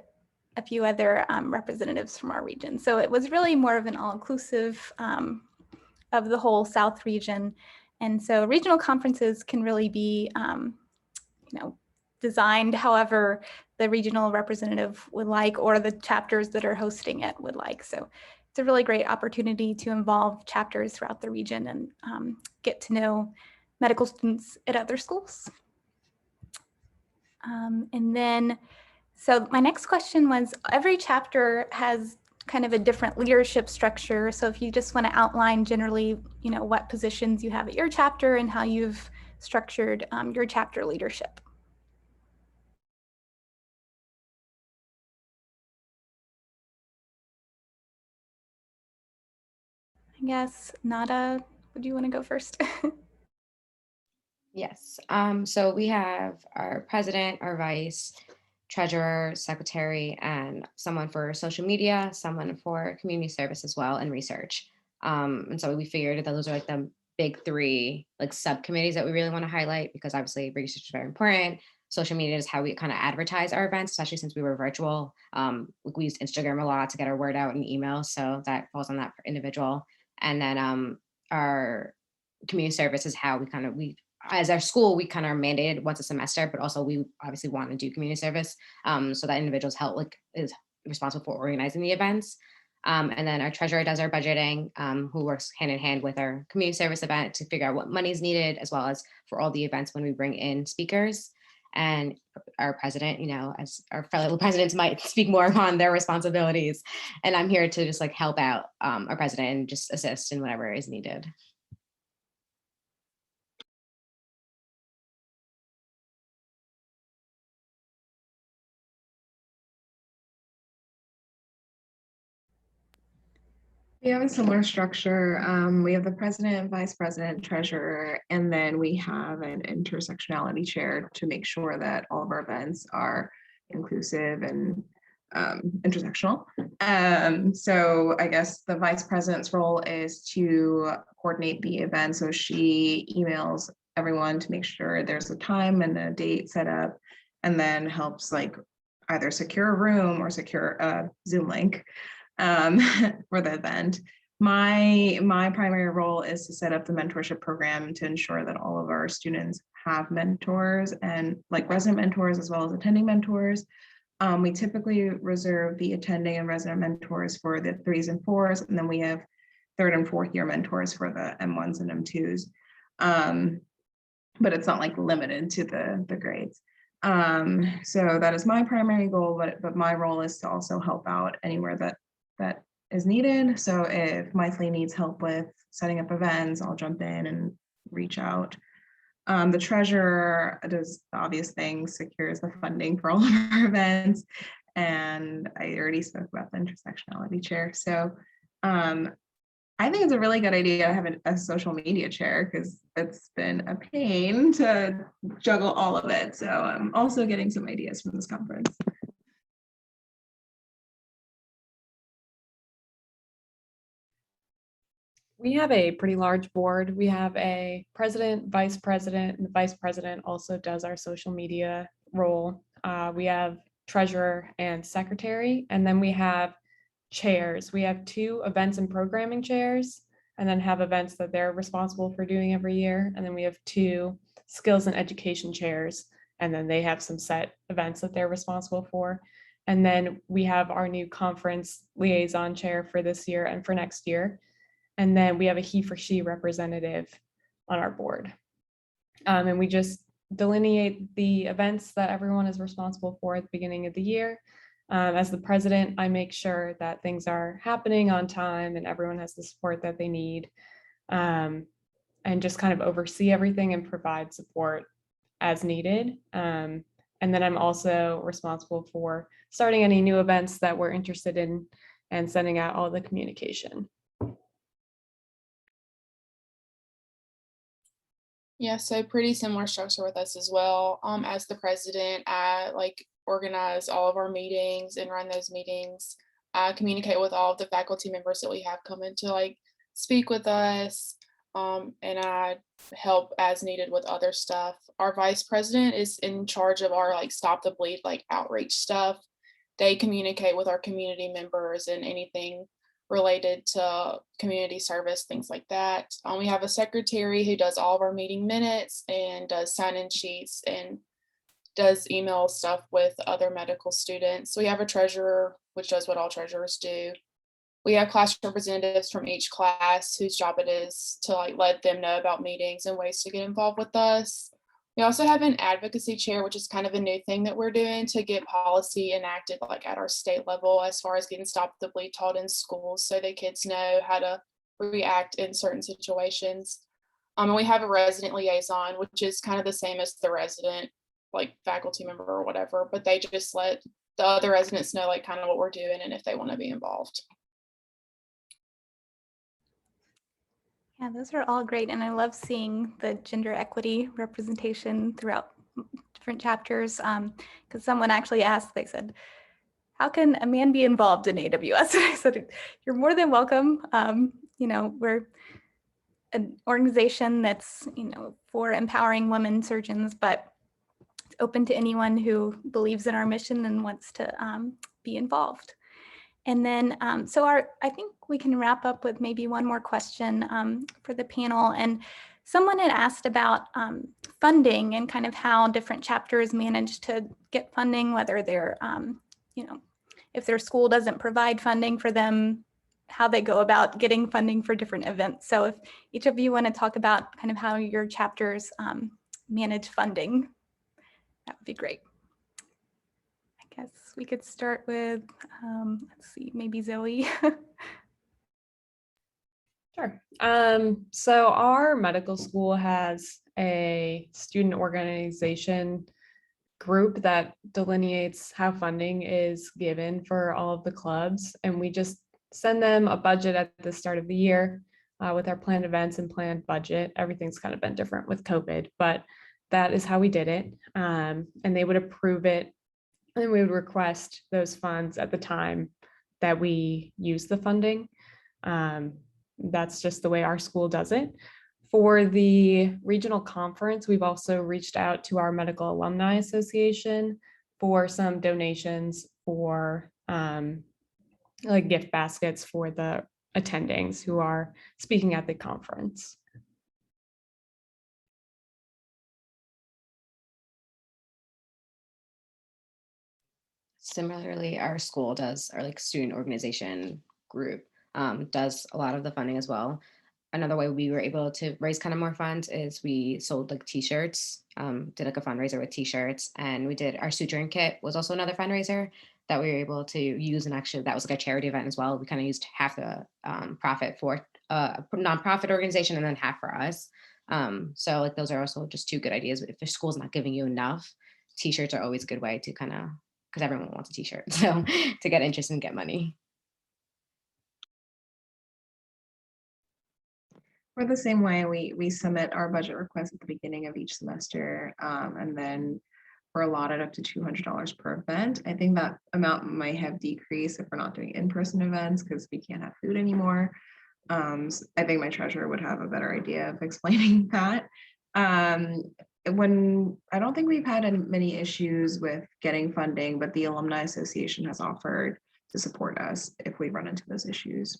A: a few other representatives from our region. So it was really more of an all-inclusive of the whole South region. And so regional conferences can really be, designed however the regional representative would like, or the chapters that are hosting it would like. So it's a really great opportunity to involve chapters throughout the region and get to know medical students at other schools. And then, so my next question was, every chapter has kind of a different leadership structure. So if you just want to outline generally, you know, what positions you have at your chapter and how you've structured your chapter leadership. I guess, Nada, would you want to go first?
F: Yes. So we have our president, our vice, treasurer, secretary, and someone for social media, someone for community service as well, and research. And so we figured that those are like the big three like subcommittees that we really want to highlight, because obviously research is very important. Social media is how we kind of advertise our events, especially since we were virtual. We used Instagram a lot to get our word out and emails, so that falls on that individual. And then our community service is how we as our school, we kind of are mandated once a semester, but also we obviously want to do community service. So that individuals help is responsible for organizing the events. And then our treasurer does our budgeting, who works hand in hand with our community service event to figure out what money is needed, as well as for all the events when we bring in speakers. And our president, you know, as our fellow presidents might speak more upon their responsibilities. And I'm here to just like help out our president and just assist in whatever is needed.
E: We have a similar structure. We have the president, vice president, treasurer, and then we have an intersectionality chair to make sure that all of our events are inclusive and intersectional. So I guess the vice president's role is to coordinate the event. So she emails everyone to make sure there's a time and a date set up, and then helps like either secure a room or secure a Zoom link for the event. My primary role is to set up the mentorship program to ensure that all of our students have mentors, and like resident mentors as well as attending mentors. We typically reserve the attending and resident mentors for the 3s and 4s, and then we have 3rd and 4th year mentors for the M1s and M2s. But it's not like limited to the grades. So that is my primary goal, but my role is to also help out anywhere that is needed. So if Mythly needs help with setting up events, I'll jump in and reach out. The treasurer does the obvious things, secures the funding for all of our events. And I already spoke about the intersectionality chair. So I think it's a really good idea to have a social media chair, because it's been a pain to juggle all of it. So I'm also getting some ideas from this conference.
D: We have a pretty large board. We have a president, vice president, and the vice president also does our social media role. We have treasurer and secretary, and then we have chairs. We have 2 events and programming chairs, and then have events that they're responsible for doing every year. And then we have 2 skills and education chairs, and then they have some set events that they're responsible for. And then we have our new conference liaison chair for this year and for next year. And then we have a he for she representative on our board. And we just delineate the events that everyone is responsible for at the beginning of the year. As the president, I make sure that things are happening on time and everyone has the support that they need, and just kind of oversee everything and provide support as needed. And then I'm also responsible for starting any new events that we're interested in and sending out all the communication.
C: Yeah, so pretty similar structure with us as well. As the president, I like organize all of our meetings and run those meetings. I communicate with all of the faculty members that we have come in to like speak with us, and I help as needed with other stuff. Our vice president is in charge of our like Stop the Bleed like outreach stuff. They communicate with our community members and anything related to community service, things like that. We have a secretary who does all of our meeting minutes and does sign-in sheets and does email stuff with other medical students. We have a treasurer, which does what all treasurers do. We have class representatives from each class whose job it is to like let them know about meetings and ways to get involved with us. We also have an advocacy chair, which is kind of a new thing that we're doing to get policy enacted like at our state level as far as getting Stop the Bleed taught in schools so that kids know how to react in certain situations. And we have a resident liaison, which is kind of the same as the resident, like faculty member or whatever, but they just let the other residents know like kind of what we're doing and if they want to be involved.
A: Yeah, those are all great. And I love seeing the gender equity representation throughout different chapters. Because someone actually asked, they said, how can a man be involved in AWS? And I said, you're more than welcome. We're an organization that's, for empowering women surgeons, but it's open to anyone who believes in our mission and wants to be involved. And then, I think we can wrap up with maybe one more question for the panel. And someone had asked about funding and kind of how different chapters manage to get funding, whether they're, if their school doesn't provide funding for them, how they go about getting funding for different events. So if each of you want to talk about kind of how your chapters manage funding, that would be great. I guess we could start with, let's see, maybe Zoe.
D: Sure. So our medical school has a student organization group that delineates how funding is given for all of the clubs. And we just send them a budget at the start of the year with our planned events and planned budget. Everything's kind of been different with COVID, but that is how we did it. And they would approve it. And we would request those funds at the time that we use the funding. That's just the way our school does it. For the regional conference, we've also reached out to our Medical Alumni Association for some donations for like gift baskets for the attendings who are speaking at the conference.
F: Similarly, our school does, our like student organization group does a lot of the funding as well. Another way we were able to raise kind of more funds is we sold like t-shirts, did like a fundraiser with t-shirts, and we did our suturing kit was also another fundraiser that we were able to use, and actually that was like a charity event as well. We kind of used half the profit for a nonprofit organization and then half for us. So like those are also just two good ideas. If the school's not giving you enough, t-shirts are always a good way to kind of, because everyone wants a t-shirt, so to get interest and get money.
E: We're the same way. We submit our budget request at the beginning of each semester, and then we're allotted up to $200 per event. I think that amount might have decreased if we're not doing in-person events because we can't have food anymore. So I think my treasurer would have a better idea of explaining that. When I don't think we've had many issues with getting funding, but the Alumni Association has offered to support us if we run into those issues.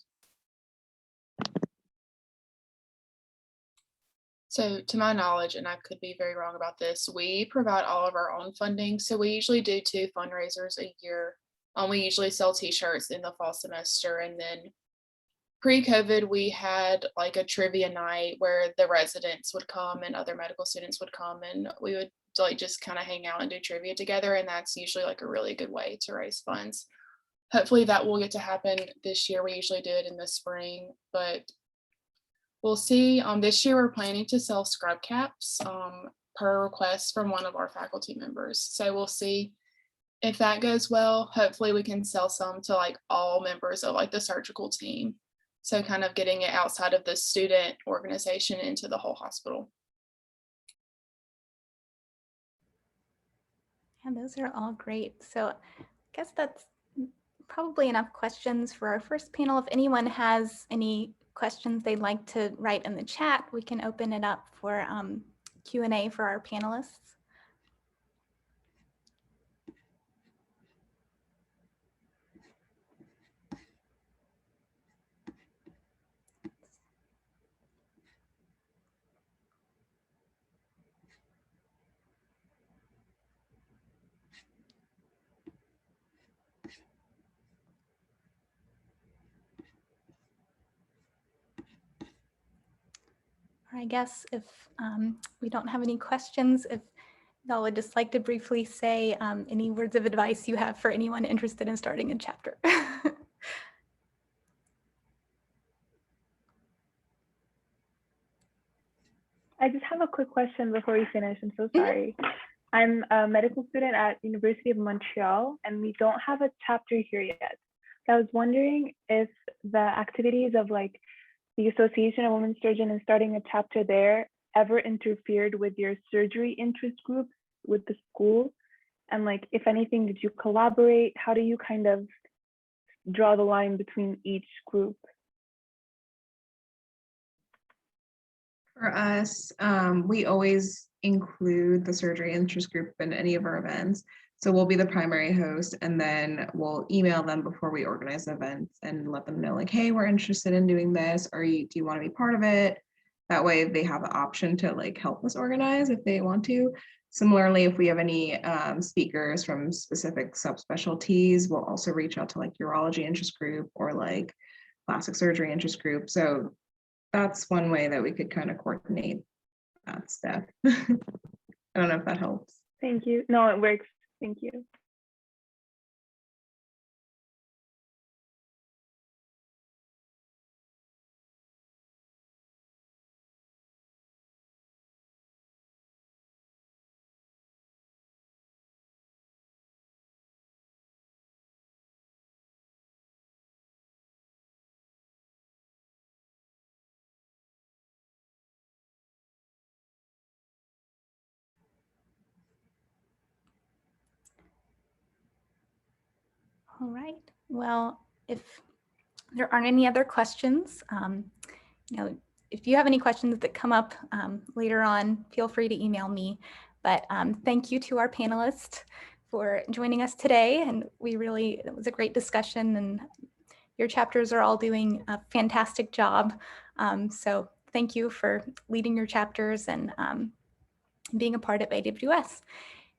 C: So to my knowledge, and I could be very wrong about this, we provide all of our own funding. So we usually do 2 fundraisers a year. We usually sell t-shirts in the fall semester, and then pre-COVID, we had like a trivia night where the residents would come and other medical students would come, and we would like just kind of hang out and do trivia together. And that's usually like a really good way to raise funds. Hopefully that will get to happen this year. We usually do it in the spring, but we'll see. This year we're planning to sell scrub caps per request from one of our faculty members. So we'll see if that goes well. Hopefully we can sell some to like all members of like the surgical team. So kind of getting it outside of the student organization into the whole hospital.
A: Yeah, those are all great. So I guess that's probably enough questions for our first panel. If anyone has any questions they'd like to write in the chat, we can open it up for Q&A for our panelists. I guess if we don't have any questions, if y'all would just like to briefly say any words of advice you have for anyone interested in starting a chapter.
H: I just have a quick question before we finish. I'm so sorry. I'm a medical student at University of Montreal, and we don't have a chapter here yet. So I was wondering if the activities of like the Association of Women Surgeons and starting a chapter there ever interfered with your surgery interest group with the school? And like, if anything, did you collaborate? How do you kind of draw the line between each group?
E: For us, we always include the surgery interest group in any of our events. So we'll be the primary host, and then we'll email them before we organize events and let them know like, hey, we're interested in doing this. Do you want to be part of it? That way they have the option to like help us organize if they want to. Similarly, if we have any speakers from specific subspecialties, we'll also reach out to like urology interest group or like plastic surgery interest group. So that's one way that we could kind of coordinate that stuff. I don't know if that helps.
H: Thank you. No, it works. Thank you.
A: All right. Well, if there aren't any other questions, if you have any questions that come up later on, feel free to email me. But thank you to our panelists for joining us today. And it was a great discussion, and your chapters are all doing a fantastic job. So thank you for leading your chapters and being a part of AWS.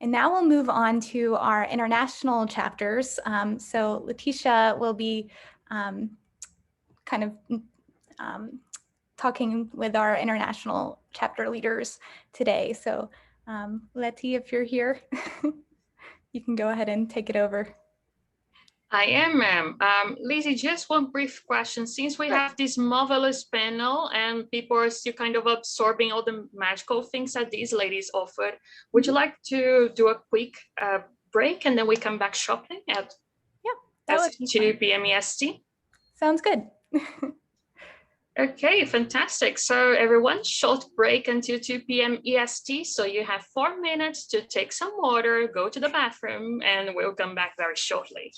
A: And now we'll move on to our international chapters. So Letitia will be talking with our international chapter leaders today. So Leti, if you're here, you can go ahead and take it over.
I: I am, ma'am. Lizzie, just one brief question. Since we have this marvelous panel and people are still kind of absorbing all the magical things that these ladies offered, would you like to do a quick break and then we come back shortly at 2 p.m. EST?
A: Sounds good.
I: Okay, fantastic. So everyone, short break until 2 p.m. EST. So you have 4 minutes to take some water, go to the bathroom, and we'll come back very shortly.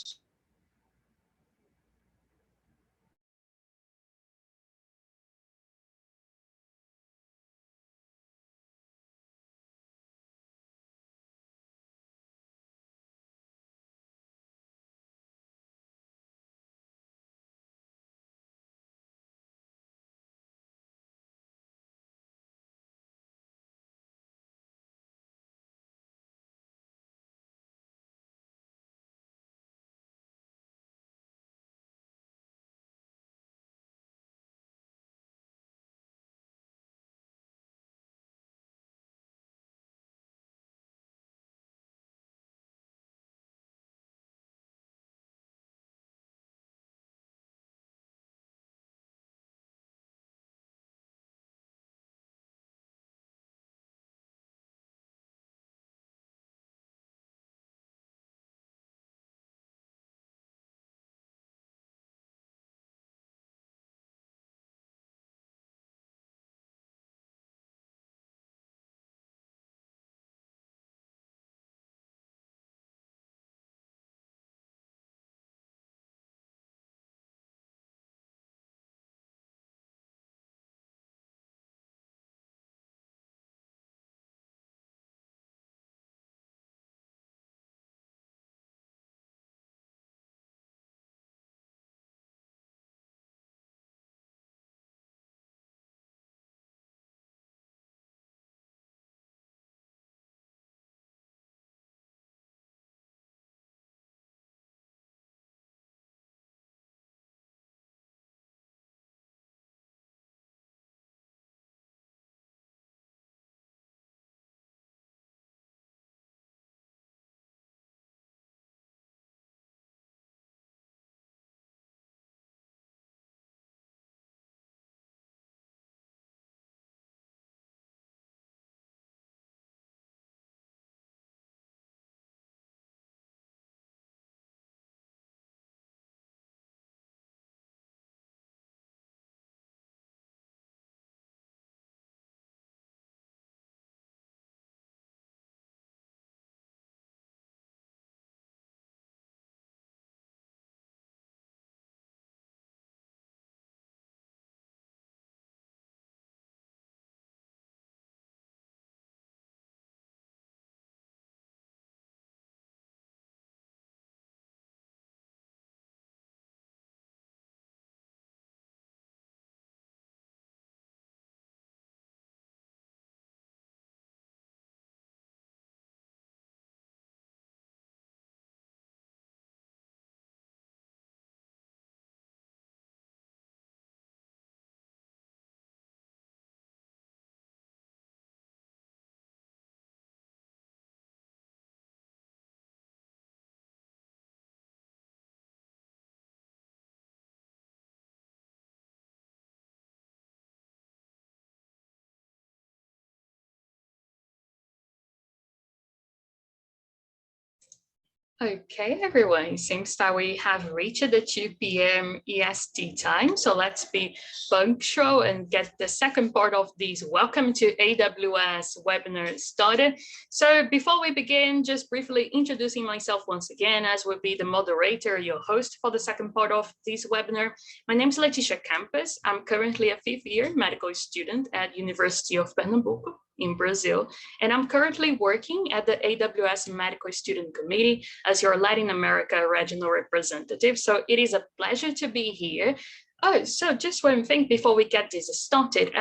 I: Okay, everyone, it seems that we have reached the 2 p.m. EST time. So let's be punctual and get the second part of this Welcome to AWS webinar started. So before we begin, just briefly introducing myself once again, as will be the moderator, your host for the second part of this webinar. My name is Leticia Campos. I'm currently a 5th year medical student at University of Pernambuco in Brazil, and I'm currently working at the AWS Medical Student Committee as your Latin America regional representative. So it is a pleasure to be here. Oh, so just one thing before we get this started.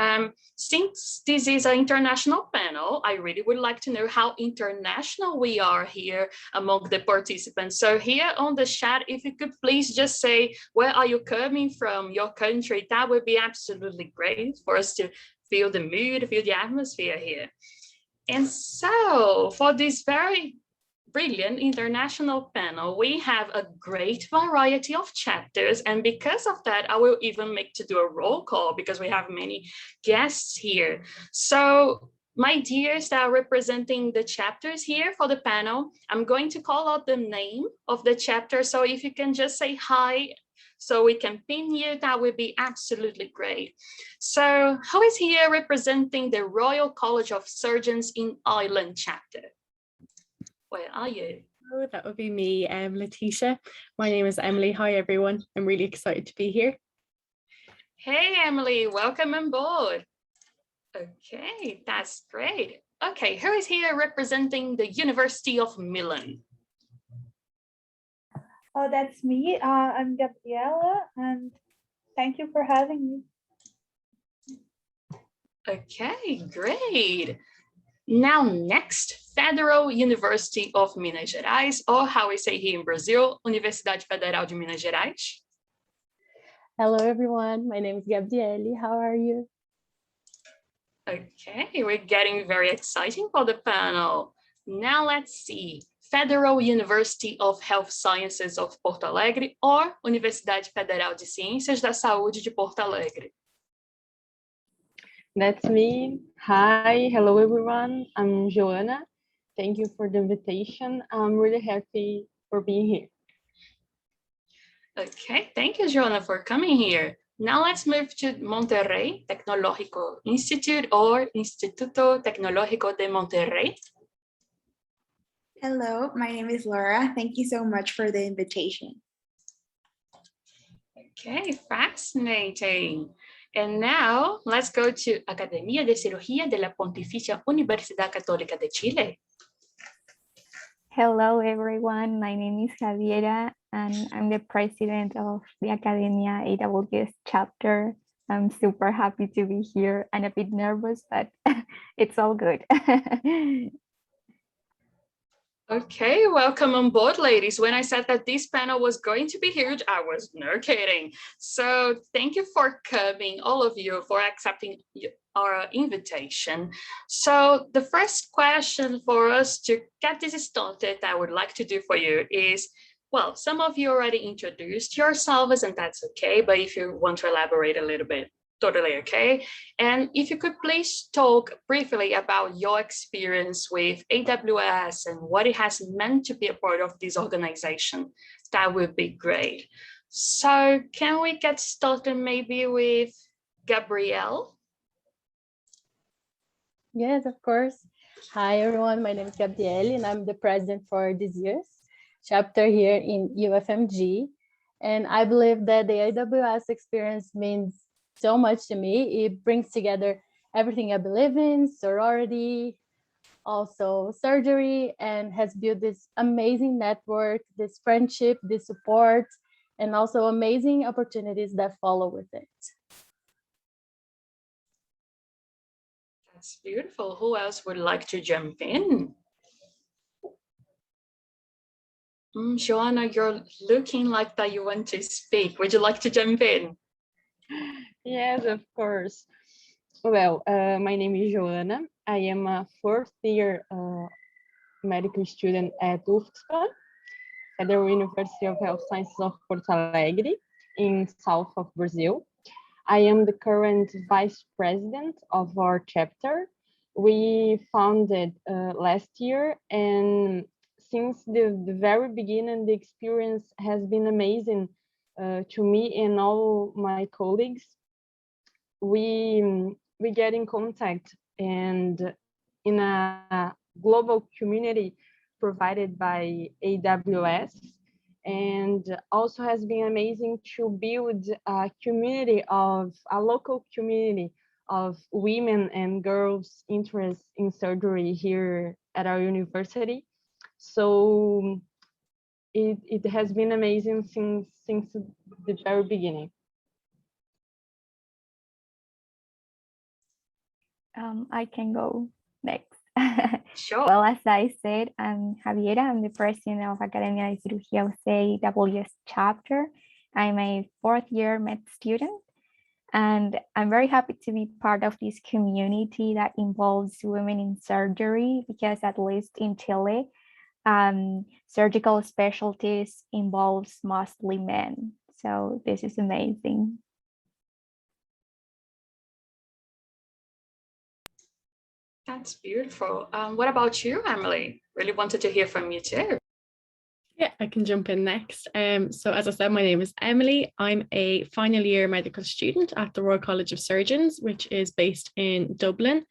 I: Since this is an international panel, I really would like to know how international we are here among the participants. So here on the chat, if you could please just say, where are you coming from, your country? That would be absolutely great for us to feel the mood, feel the atmosphere here. And so for this very brilliant international panel, we have a great variety of chapters. And because of that, I will even make to do a roll call because we have many guests here. So my dears that are representing the chapters here for the panel, I'm going to call out the name of the chapter. So if you can just say hi, so we can pin you, that would be absolutely great. So who is here representing the Royal College of Surgeons in Ireland chapter? Where are you?
J: Oh, that would be me, Letitia. My name is Emily. Hi, everyone. I'm really excited to be here.
I: Hey, Emily, welcome on board. Okay, that's great. Okay, who is here representing the University of Milan?
K: Oh, that's me. I'm Gabriela, and thank you for having me.
I: Okay, great. Now next, Federal University of Minas Gerais, or how we say here in Brazil, Universidade Federal de Minas Gerais.
J: Hello, everyone. My name is Gabriele. How are you?
I: Okay, we're getting very exciting for the panel. Now let's see. Federal University of Health Sciences of Porto Alegre, or Universidade Federal de Ciências da Saúde de Porto Alegre.
L: That's me. Hi, hello everyone. I'm Joanna. Thank you for the invitation. I'm really happy for being here.
I: Okay, thank you, Joanna, for coming here. Now let's move to Monterrey Tecnológico Institute or Instituto Tecnológico de Monterrey.
M: Hello, my name is Laura. Thank you so much for the invitation.
I: Okay, fascinating. And now let's go to Academia de Cirugía de la Pontificia Universidad Católica de Chile.
N: Hello, everyone. My name is Javiera, and I'm the president of the Academia AWS Chapter. I'm super happy to be here and a bit nervous, but it's all good.
I: Okay, welcome on board, ladies. When I said that this panel was going to be huge, I was no kidding. So thank you for coming, all of you, for accepting our invitation. So the first question for us to get this started, I would like to do for you is, well, some of you already introduced yourselves, and that's okay. But if you want to elaborate a little bit, totally okay. And if you could please talk briefly about your experience with AWS and what it has meant to be a part of this organization, that would be great. So can we get started maybe with Gabrielle?
J: Yes, of course. Hi, everyone. My name is Gabrielle, and I'm the president for this year's chapter here in UFMG. And I believe that the AWS experience means so much to me. It brings together everything I believe in, sorority, also surgery, and has built this amazing network, this friendship, this support, and also amazing opportunities that follow with it.
I: That's beautiful. Who else would like to jump in? Joanna, you're looking like that you want to speak. Would you like to jump in?
L: Yes, of course. Well, my name is Joanna. I am a 4th year medical student at UFSPA, Federal University of Health Sciences of Porto Alegre, in south of Brazil. I am the current vice president of our chapter. We founded last year, and since the very beginning, the experience has been amazing to me and all my colleagues. We get in contact and in a global community provided by AWS, and also has been amazing to build a community of a local community of women and girls interested in surgery here at our university. So it has been amazing since the very beginning.
N: I can go next.
I: Sure.
N: Well, as I said, I'm Javiera. I'm the president of Academia de Cirugía UC AWS Chapter. I'm a fourth-year med student, and I'm very happy to be part of this community that involves women in surgery, because at least in Chile, surgical specialties involves mostly men. So this is amazing.
I: That's beautiful. What about you, Emily? Really wanted to hear from you too.
D: Yeah, I can jump in next. So as I said, my name is Emily. I'm a final year medical student at the Royal College of Surgeons, which is based in Dublin.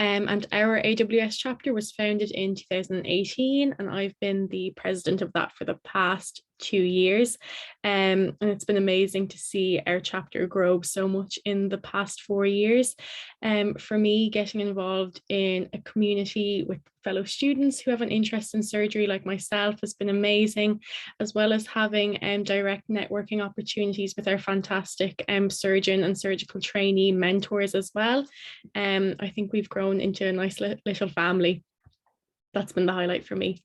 D: And our AWS chapter was founded in 2018, and I've been the president of that for the past 2 years. And it's been amazing to see our chapter grow so much in the past 4 years. For me, getting involved in a community with fellow students who have an interest in surgery like myself has been amazing, as well as having direct networking opportunities with our fantastic surgeon and surgical trainee mentors as well. I think we've grown into a nice little family. That's been the highlight for me.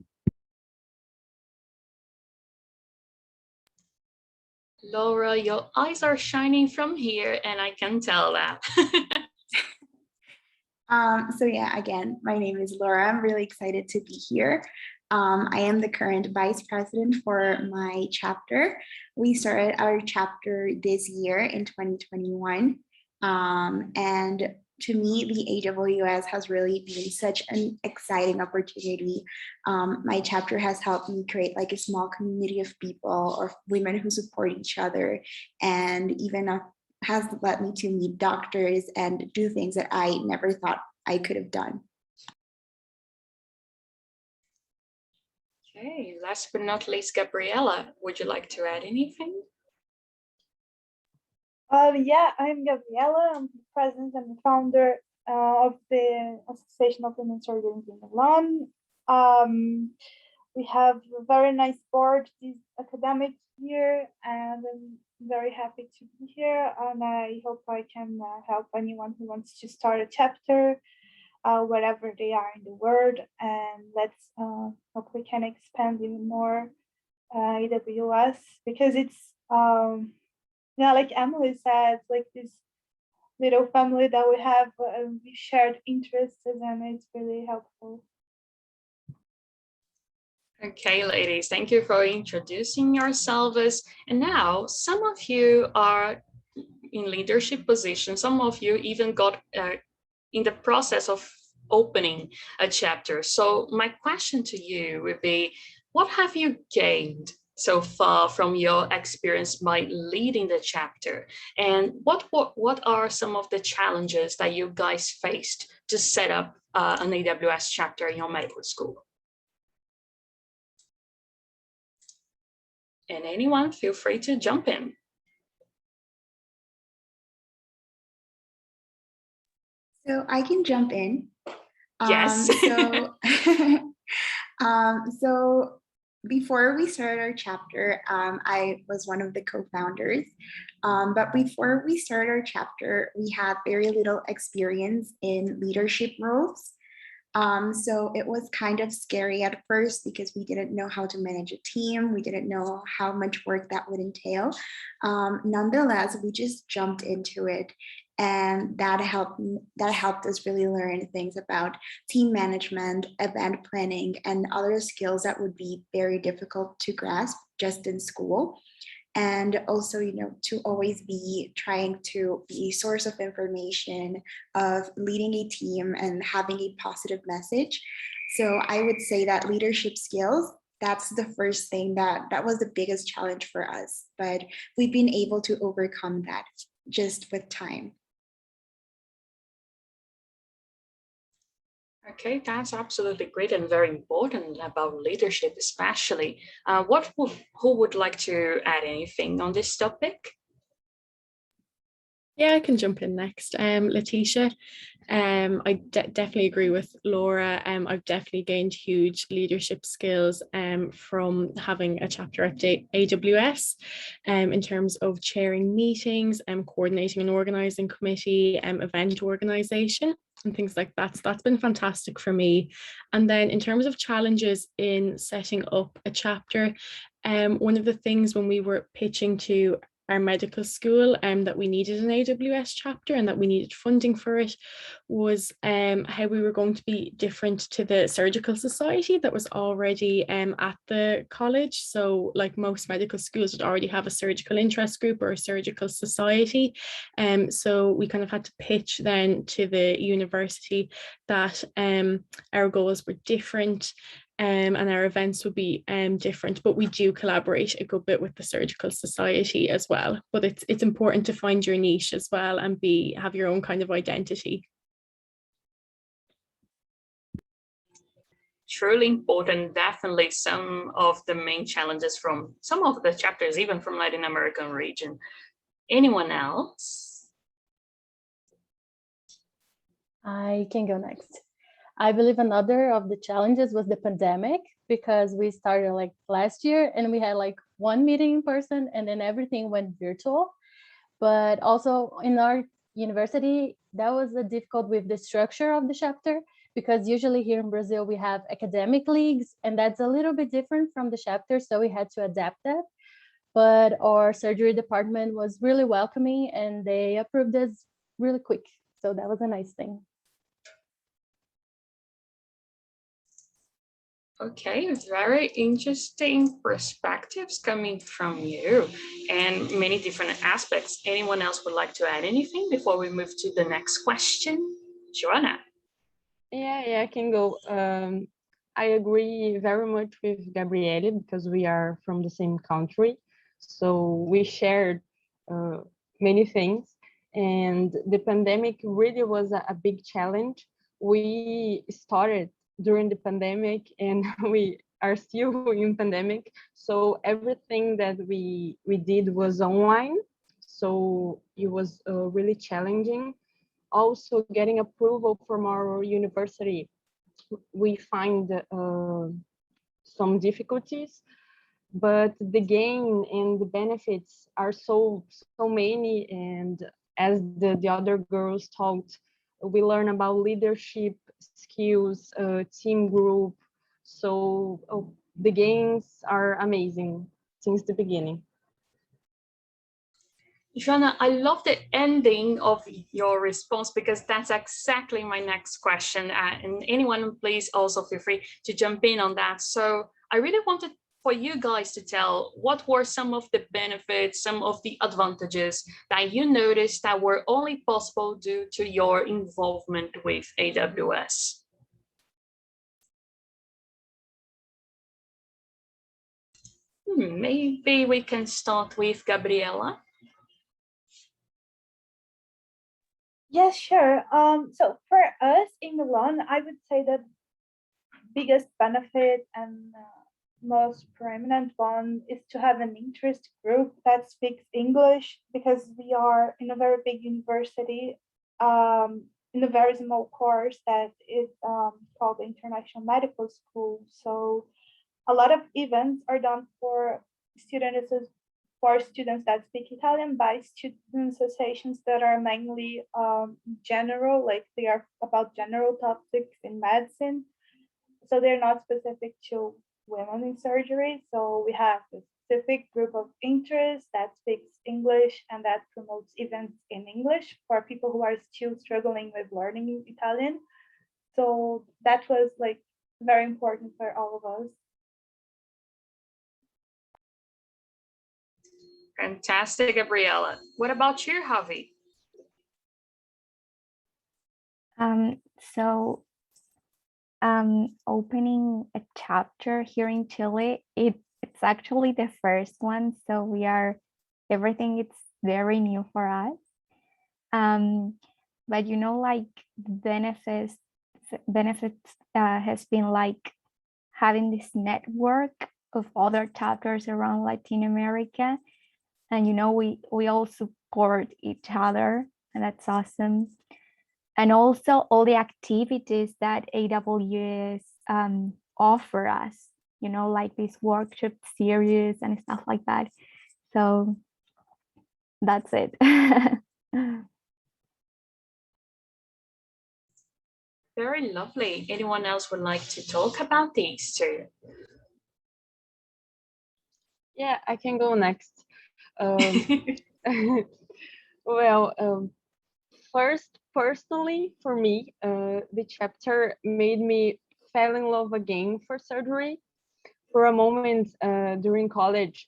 I: Laura, your eyes are shining from here, and I can tell that.
M: So yeah, again, my name is Laura. I'm really excited to be here. I am the current vice president for my chapter. We started our chapter this year in 2021. And to me, the AWS has really been such an exciting opportunity. My chapter has helped me create like a small community of people or women who support each other, and even has led me to meet doctors and do things that I never thought I could have done.
I: Okay, last but not least, Gabriella, would you like to add anything?
K: Yeah, I'm Gabriela. I'm the president and the founder of the Association of Women Surgeons in Milan. We have a very nice board this academic year, and I'm very happy to be here. And I hope I can help anyone who wants to start a chapter, wherever they are in the world. And let's hope we can expand even more AWS, because it's yeah, like Emily said, like this little family that we have, we shared interests, and it's really helpful.
I: Okay, ladies, thank you for introducing yourselves. And now some of you are in leadership positions. Some of you even got in the process of opening a chapter. So my question to you would be, what have you gained so far from your experience by leading the chapter? And what are some of the challenges that you guys faced to set up an AWS chapter in your medical school? And anyone, feel free to jump in.
M: So I can jump in.
I: Yes.
M: So before we started our chapter, I was one of the co-founders. But before we started our chapter, we had very little experience in leadership roles. So it was kind of scary at first because we didn't know how to manage a team. We didn't know how much work that would entail. Nonetheless, we just jumped into it, and that helped us really learn things about team management, event planning, and other skills that would be very difficult to grasp just in school. And also, to always be trying to be a source of information, of leading a team and having a positive message. So I would say that leadership skills, that's the first thing that was the biggest challenge for us, but we've been able to overcome that just with time.
I: Okay, that's absolutely great and very important about leadership, especially. Who would like to add anything on this topic?
D: Yeah, I can jump in next. Letitia, I definitely agree with Laura. I've definitely gained huge leadership skills from having a chapter at AWS in terms of chairing meetings and coordinating an organizing committee, event organization and things like that. So that's been fantastic for me. And then in terms of challenges in setting up a chapter, one of the things when we were pitching to our medical school that we needed an AWS chapter and that we needed funding for it was how we were going to be different to the surgical society that was already at the college. So like most medical schools would already have a surgical interest group or a surgical society. So we kind of had to pitch then to the university that our goals were different. And our events would be different, but we do collaborate a good bit with the surgical society as well. But it's important to find your niche as well and have your own kind of identity.
I: Truly important, definitely some of the main challenges from some of the chapters, even from Latin American region. Anyone else?
J: I can go next. I believe another of the challenges was the pandemic, because we started like last year and we had like one meeting in person and then everything went virtual. But also in our university, that was difficult with the structure of the chapter, because usually here in Brazil, we have academic leagues and that's a little bit different from the chapter. So we had to adapt that. But our surgery department was really welcoming and they approved us really quick. So that was a nice thing.
I: Okay, very interesting perspectives coming from you and many different aspects. Anyone else would like to add anything before we move to the next question? Joanna.
L: Yeah, I can go. I agree very much with Gabriele because we are from the same country. So we shared many things, and the pandemic really was a big challenge. We started during the pandemic and we are still in pandemic. So everything that we did was online. So it was really challenging. Also getting approval from our university, we find some difficulties, but the gain and the benefits are so many. And as the other girls talked, we learn about leadership skills, team group. So the gains are amazing since the beginning.
I: Joanna, I love the ending of your response because that's exactly my next question. And anyone, please also feel free to jump in on that. So I really wanted for you guys to tell what were some of the benefits, some of the advantages that you noticed that were only possible due to your involvement with AWS. Maybe we can start with Gabriela.
K: Yes, sure. So for us in Milan, I would say the biggest benefit and most prominent one is to have an interest group that speaks English, because we are in a very big university, in a very small course that is called the International Medical School. So a lot of events are done for students that speak Italian by student associations that are mainly general, like they are about general topics in medicine. So they're not specific to women in surgery. So we have a specific group of interest that speaks English and that promotes events in English for people who are still struggling with learning Italian. So that was like very important for all of us.
I: Fantastic, Gabriela. What about you, Javi?
N: So opening a chapter here in Chile. It's actually the first one, so everything it's very new for us. But you know, like benefits has been like having this network of other chapters around Latin America, and you know, we all support each other, and that's awesome. And also all the activities that AWS offer us, you know, like this workshop series and stuff like that. So that's it.
I: Very lovely. Anyone else would like to talk about these two?
L: Yeah, I can go next. Well, first, personally, for me, the chapter made me fall in love again for surgery. For a moment during college,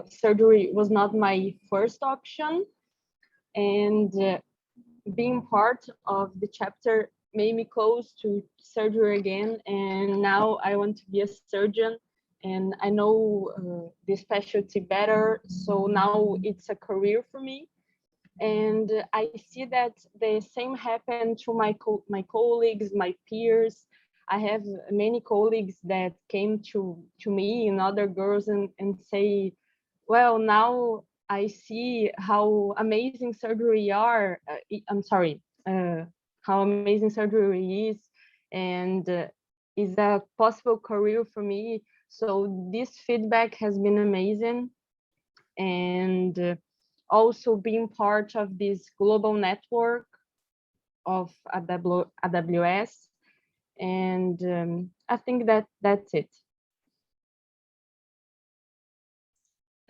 L: surgery was not my first option, and being part of the chapter made me close to surgery again. And now I want to be a surgeon, and I know the specialty better. So now it's a career for me. And I see that the same happened to my colleagues, my peers. I have many colleagues that came to me and other girls and say, well, now I see how amazing surgery how amazing surgery is, and is a possible career for me. So this feedback has been amazing. And also being part of this global network of AWS. And I think that's it.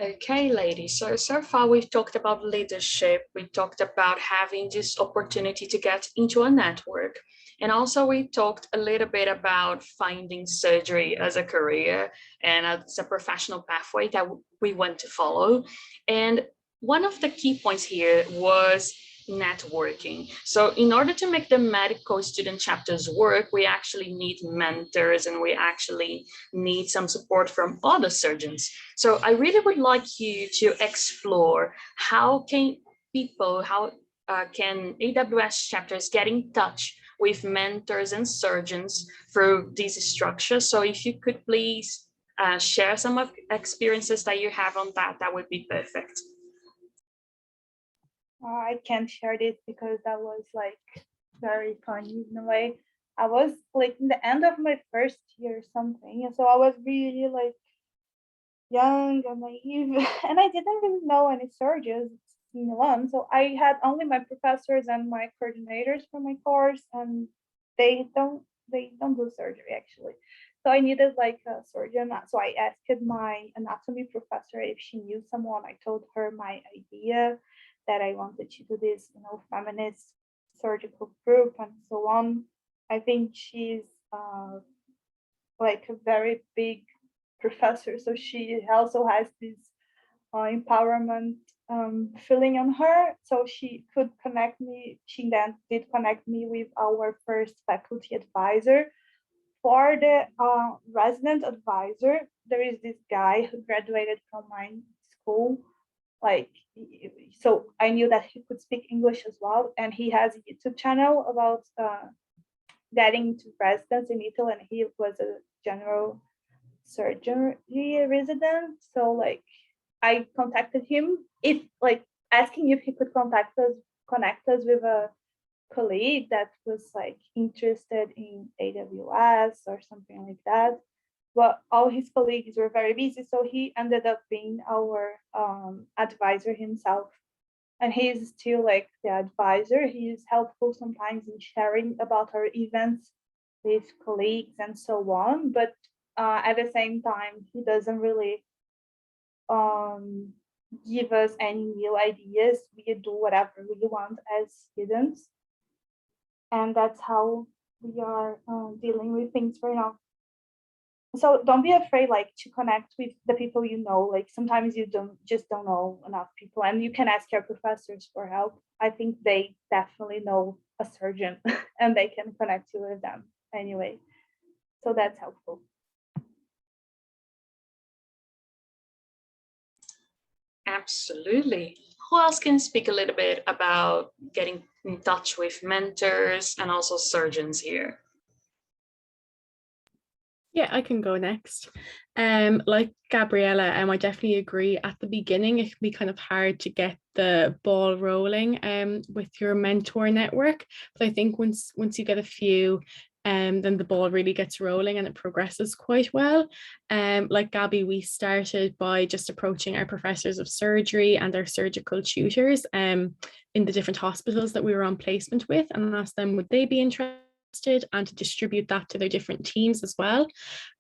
I: Okay, ladies. So far we've talked about leadership. We talked about having this opportunity to get into a network. And also we talked a little bit about finding surgery as a career and as a professional pathway that we want to follow. And one of the key points here was networking. So in order to make the medical student chapters work, we actually need mentors and we actually need some support from other surgeons. So I really would like you to explore how can AWS chapters get in touch with mentors and surgeons through these structures. So if you could please share some of experiences that you have on that, that would be perfect.
K: I can't share this because that was like very funny in a way. I was like in the end of my first year or something, and so I was really like young and naive, and I didn't really know any surgeons in Milan. So I had only my professors and my coordinators for my course, and they don't do surgery actually. So I needed like a surgeon. So I asked my anatomy professor if she knew someone. I told her my idea that I wanted to do this, you know, feminist surgical group and so on. I think she's like a very big professor, so she also has this empowerment feeling on her. So she could connect me. She then did connect me with our first faculty advisor. For the resident advisor, there is this guy who graduated from my school. Like, so I knew that he could speak English as well, and he has a YouTube channel about getting into residence in Italy, and he was a general surgery resident. So like I contacted him, if like asking if he could connect us with a colleague that was like interested in AWS or something like that. But all his colleagues were very busy, so he ended up being our advisor himself. And he's still like the advisor. He's helpful sometimes in sharing about our events with colleagues and so on. But at the same time, he doesn't really give us any new ideas. We do whatever we want as students. And that's how we are dealing with things right now. So don't be afraid like to connect with the people you know. Like sometimes you don't know enough people, and you can ask your professors for help. I think they definitely know a surgeon and they can connect you with them.
H: anyway. So that's helpful.
I: Absolutely. Who else can speak a little bit about getting in touch with mentors and also surgeons here?
D: Yeah, I can go next. Like Gabriella, I definitely agree. At the beginning, it can be kind of hard to get the ball rolling with your mentor network. But I think once you get a few, then the ball really gets rolling and it progresses quite well. Like Gabby, we started by just approaching our professors of surgery and our surgical tutors in the different hospitals that we were on placement with, and asked them would they be interested, and to distribute that to their different teams as well.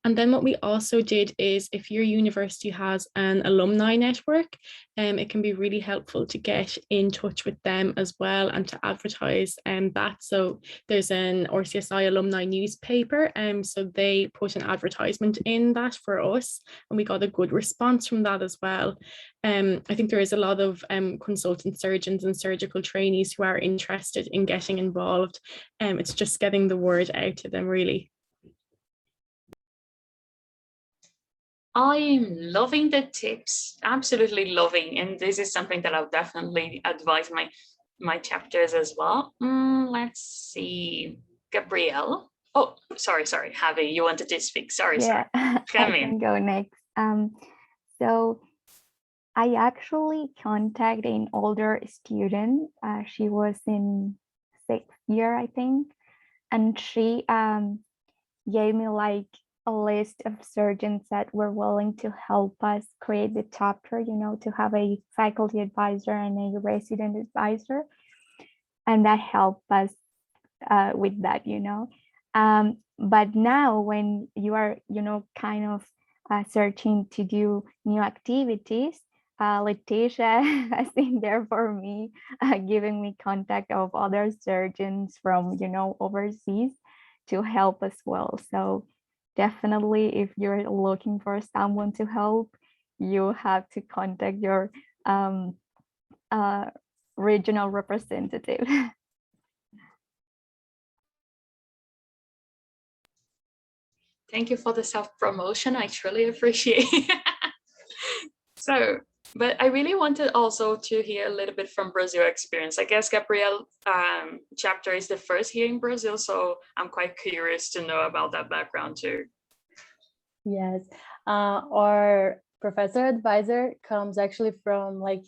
D: And then what we also did is, if your university has an alumni network, it can be really helpful to get in touch with them as well and to advertise that. So there's an RCSI alumni newspaper, so they put an advertisement in that for us, and we got a good response from that as well. I think there is a lot of consultant surgeons and surgical trainees who are interested in getting involved. It's just getting the word out to them, really.
I: I am loving the tips, absolutely loving. And this is something that I'll definitely advise my chapters as well. Let's see, Gabrielle. Oh, sorry, Javi, you wanted to speak. Sorry.
N: Yeah, I
I: Come in.
N: can go next. So I actually contacted an older student. She was in 6th year, I think, and she gave me like a list of surgeons that were willing to help us create the chapter, you know, to have a faculty advisor and a resident advisor, and that helped us with that, you know. But now when you are, you know, kind of searching to do new activities, Letitia has been there for me, giving me contact of other surgeons from, you know, overseas to help as well. So definitely, if you're looking for someone to help, you have to contact your regional representative.
I: Thank you for the self-promotion. I truly appreciate it. So, but I really wanted also to hear a little bit from Brazil experience. I guess Gabrielle chapter is the first here in Brazil, so I'm quite curious to know about that background too.
J: Yes, our professor advisor comes actually from like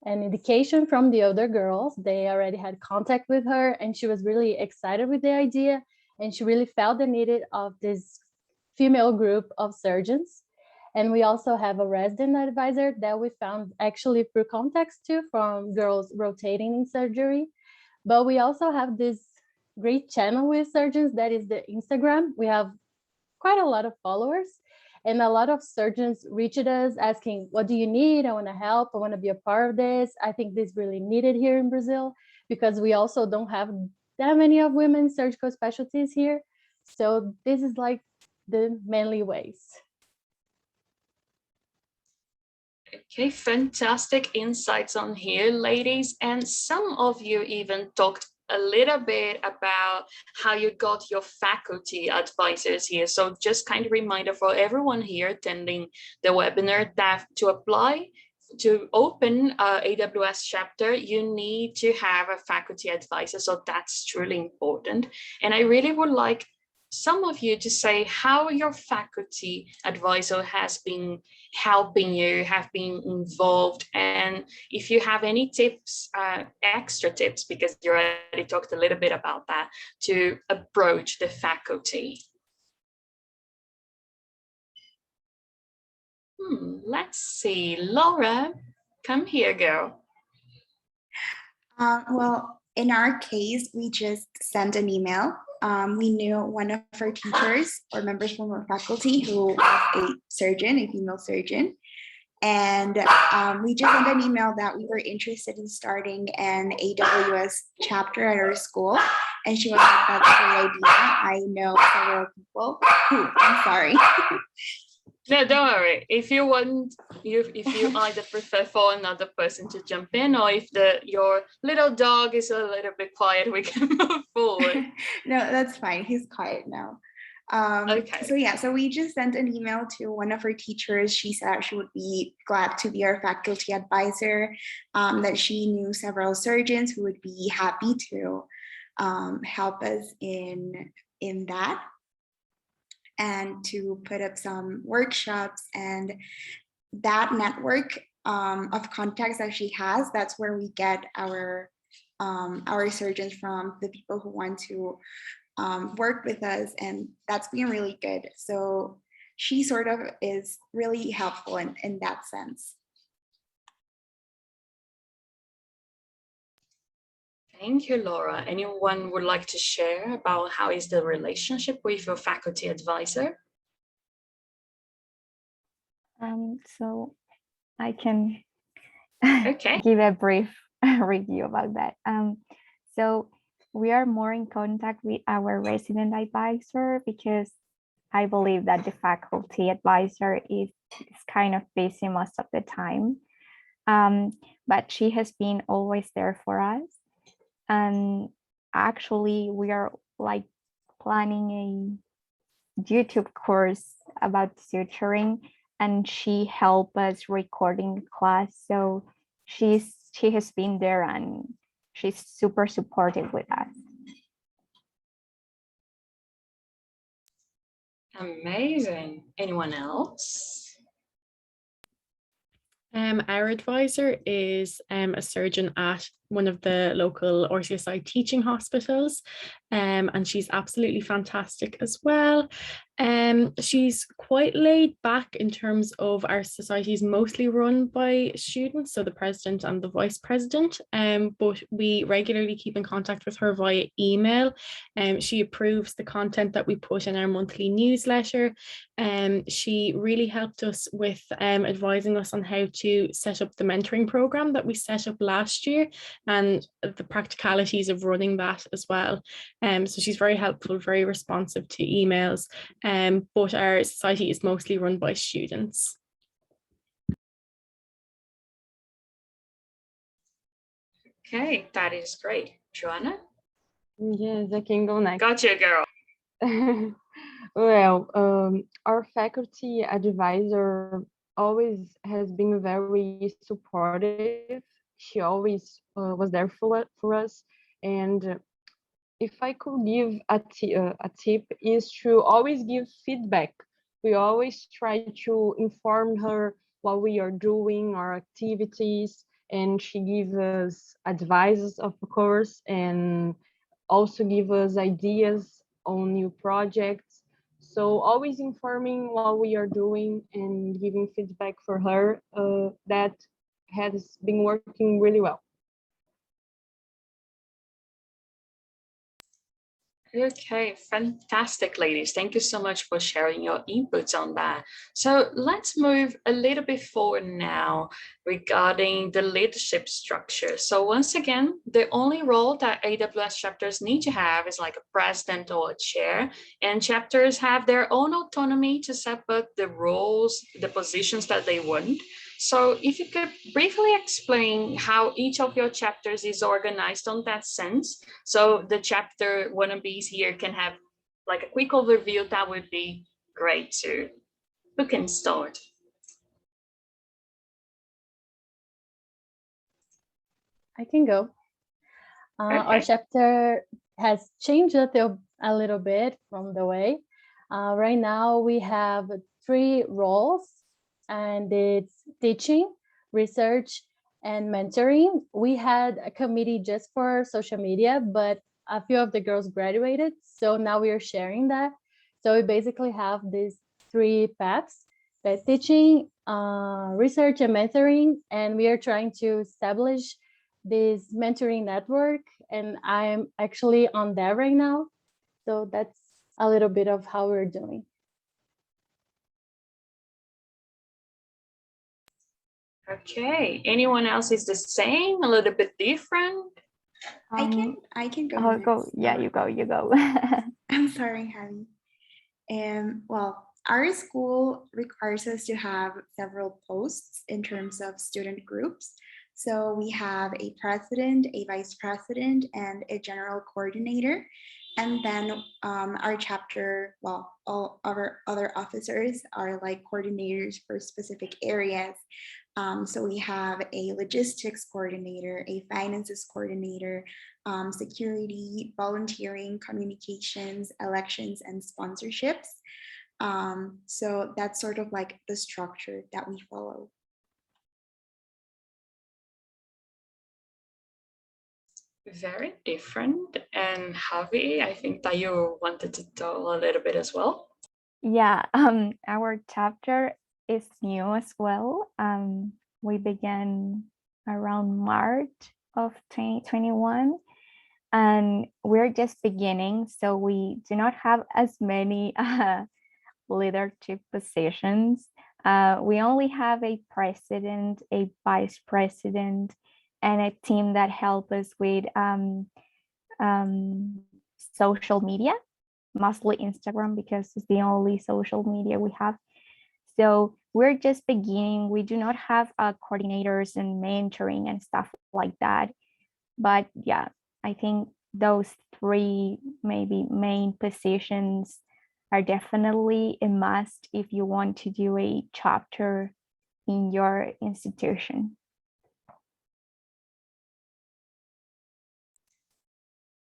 J: an indication from the other girls. They already had contact with her and she was really excited with the idea, and she really felt the need of this female group of surgeons. And we also have a resident advisor that we found actually through contacts too from girls rotating in surgery. But we also have this great channel with surgeons that is the Instagram. We have quite a lot of followers, and a lot of surgeons reached us asking, what do you need? I want to help. I want to be a part of this. I think this is really needed here in Brazil because we also don't have that many of women's surgical specialties here. So this is like the mainly ways.
I: Okay, fantastic insights on here, ladies. And some of you even talked a little bit about how you got your faculty advisors here. So just kind of reminder for everyone here attending the webinar that to apply to open AWS chapter, you need to have a faculty advisor. So that's truly important. And I really would like some of you to say how your faculty advisor has been helping you, have been involved, and if you have any tips, extra tips, because you already talked a little bit about that, to approach the faculty. Let's see, Laura, come here, girl.
M: Well, in our case, we just sent an email. We knew one of our teachers or members from our faculty who was a surgeon, a female surgeon. And we just sent an email that we were interested in starting an AWS chapter at our school. And she was like, that's a great idea. I know several people who, I'm sorry.
I: No, don't worry. If you want, if you either prefer for another person to jump in, or if your little dog is a little bit quiet, we can move forward.
M: No, that's fine. He's quiet now.
I: Okay.
M: So yeah, so we just sent an email to one of our teachers. She said she would be glad to be our faculty advisor, that she knew several surgeons who would be happy to help us in that, and to put up some workshops. And that network of contacts that she has, that's where we get our surgeons from, the people who want to work with us, and that's been really good. So she sort of is really helpful in that sense.
I: Thank you, Laura. Anyone would like to share about how is the relationship with your faculty advisor?
N: So I can
I: Okay.
N: give a brief review about that. So we are more in contact with our resident advisor, because I believe that the faculty advisor is kind of busy most of the time. But she has been always there for us. And actually, we are like planning a YouTube course about suturing, and she helped us recording the class. So she has been there, and she's super supportive with us.
I: Amazing. Anyone else?
D: Our advisor is a surgeon at one of the local RCSI teaching hospitals, and she's absolutely fantastic as well. She's quite laid back in terms of our society is mostly run by students, so the president and the vice president, but we regularly keep in contact with her via email. She approves the content that we put in our monthly newsletter. She really helped us with advising us on how to set up the mentoring program that we set up last year, and the practicalities of running that as well. So she's very helpful, very responsive to emails, but our society is mostly run by students.
I: Okay, that is great. Joanna?
L: Yes, I can go next.
I: Gotcha, girl.
L: Well, our faculty advisor always has been very supportive. She always was there for us. And if I could give a tip, is to always give feedback. We always try to inform her what we are doing, our activities, and she gives us advices, of course, and also give us ideas on new projects. So always informing what we are doing and giving feedback for her, that has been working really well.
I: Okay, fantastic, ladies. Thank you so much for sharing your inputs on that. So let's move a little bit forward now regarding the leadership structure. So once again, the only role that AWS chapters need to have is like a president or a chair, and chapters have their own autonomy to set up the roles, the positions that they want. So if you could briefly explain how each of your chapters is organized on that sense, so the chapter wannabes here can have like a quick overview, that would be great too. Who can start?
J: I can go. Our chapter has changed a little bit from the way. Right now we have 3 roles, and it's teaching, research, and mentoring. We had a committee just for social media, but a few of the girls graduated, so now we are sharing that. So we basically have these 3 paths: the teaching, research, and mentoring, and we are trying to establish this mentoring network, and I'm actually on that right now. So that's a little bit of how we're doing.
I: Okay, anyone else is the same, a little bit different?
M: I can go.
N: Go. Yeah, you go.
M: I'm sorry, Javi. Well, Our school requires us to have several posts in terms of student groups. So we have a president, a vice president, and a general coordinator. And then our chapter, well, all our other officers are like coordinators for specific areas. So we have a logistics coordinator, a finances coordinator, security, volunteering, communications, elections, and sponsorships. So that's sort of like the structure that we follow.
I: Very different. And Javi, I think that you wanted to tell a little bit as well.
N: Yeah, our chapter is new as well. We began around March of 2021, and we're just beginning, so we do not have as many leadership positions. We only have a president, a vice president, and a team that help us with social media, mostly Instagram, because it's the only social media we have. So we're just beginning. We do not have coordinators and mentoring and stuff like that. But yeah, I think those three maybe main positions are definitely a must if you want to do a chapter in your institution.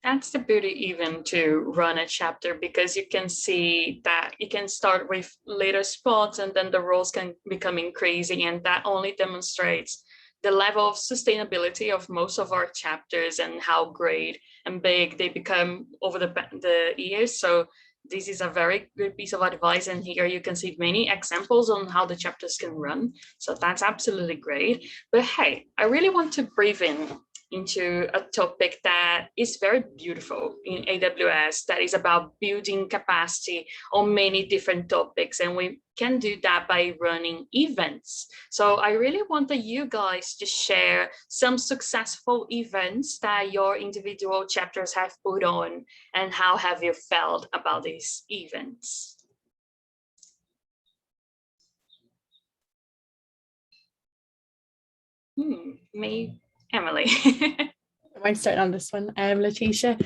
I: That's the beauty even to run a chapter, because you can see that you can start with little spots and then the roles can become increasing, and that only demonstrates the level of sustainability of most of our chapters and how great and big they become over the years. So this is a very good piece of advice, and here you can see many examples on how the chapters can run. So that's absolutely great. But hey, I really want to breathe into a topic that is very beautiful in AWS, that is about building capacity on many different topics. And we can do that by running events. So I really want that you guys to share some successful events that your individual chapters have put on, and how have you felt about these events? Me, Emily.
D: I might start on this one, Letitia.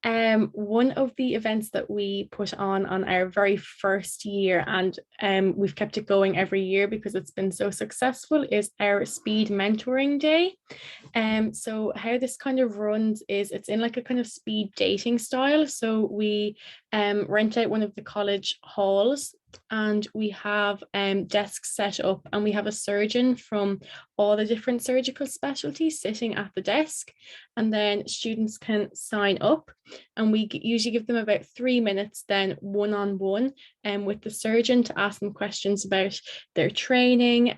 D: One of the events that we put on our very first year, and we've kept it going every year because it's been so successful, is our Speed Mentoring Day. So how this kind of runs is it's in like a kind of speed dating style. So we rent out one of the college halls, and we have desks set up, and we have a surgeon from all the different surgical specialties sitting at the desk, and then students can sign up, and we usually give them about 3 minutes then one-on-one with the surgeon to ask them questions about their training,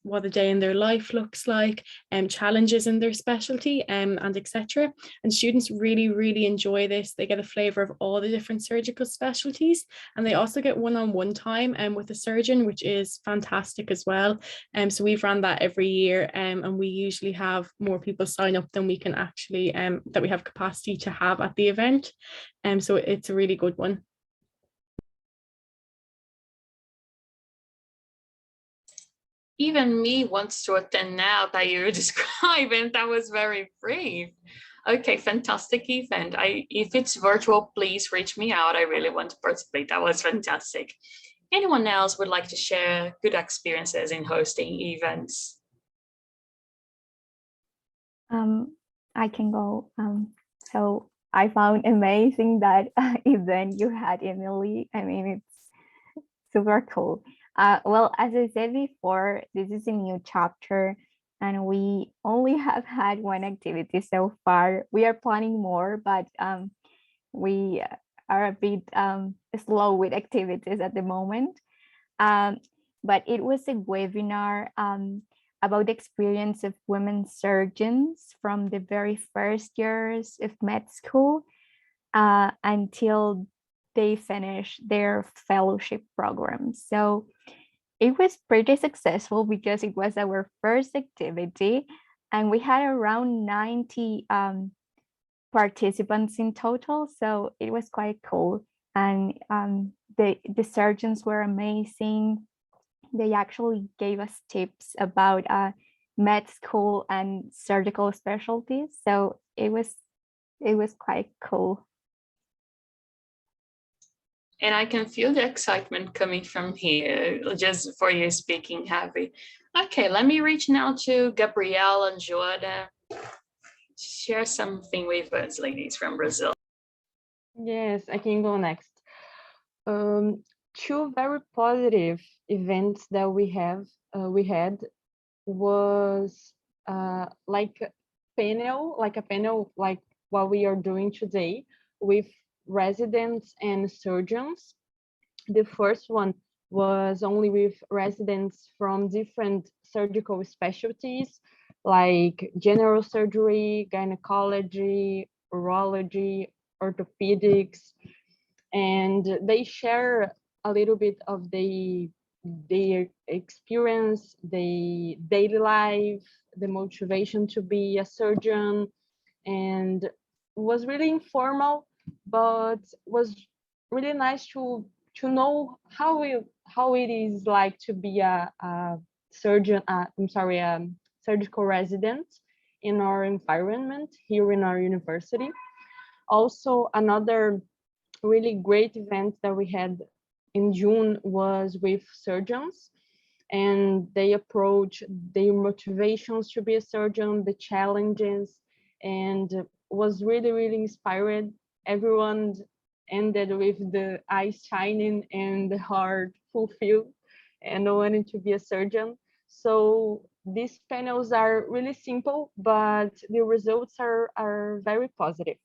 D: what a day in their life looks like, challenges in their specialty, and etc. And students really enjoy this. They get a flavor of all the different surgical specialties, and they also get one-on-one time with the surgeon, which is fantastic as well. So we've run that every year, and we usually have more people sign up than we can actually that we have capacity to have at the event. So it's a really good one.
I: Even me wants to attend now that you're describing. That was very brave. Okay, fantastic event. If it's virtual, please reach me out. I really want to participate. That was fantastic. Anyone else would like to share good experiences in hosting events?
N: I can go. So I found amazing that event you had, Emily. I mean, it's super cool. Well, as I said before, this is a new chapter, and we only have had one activity so far. We are planning more, but we are a bit slow with activities at the moment. But it was a webinar about the experience of women surgeons from the very first years of med school until they finish their fellowship program. So it was pretty successful because it was our first activity, and we had around 90 participants in total. So it was quite cool. And the surgeons were amazing. They actually gave us tips about med school and surgical specialties. So it was quite cool.
I: And I can feel the excitement coming from here, just for you speaking, Javi. Okay, let me reach now to Gabrielle and Joana. Share something with us, ladies from Brazil.
L: Yes, I can go next. Two very positive events that we had was like a panel like what we are doing today with residents and surgeons. The first one was only with residents from different surgical specialties like general surgery, gynecology, urology, orthopedics, and they share a little bit of their experience, the daily life, the motivation to be a surgeon, and was really informal, but was really nice to know how it is like to be a surgeon. Surgical resident in our environment here in our university. Also, another really great event that we had in June was with surgeons, and they approach their motivations to be a surgeon, the challenges, and was really, really inspired. Everyone ended with the eyes shining and the heart fulfilled and wanting to be a surgeon. So these panels are really simple, but the results are very positive.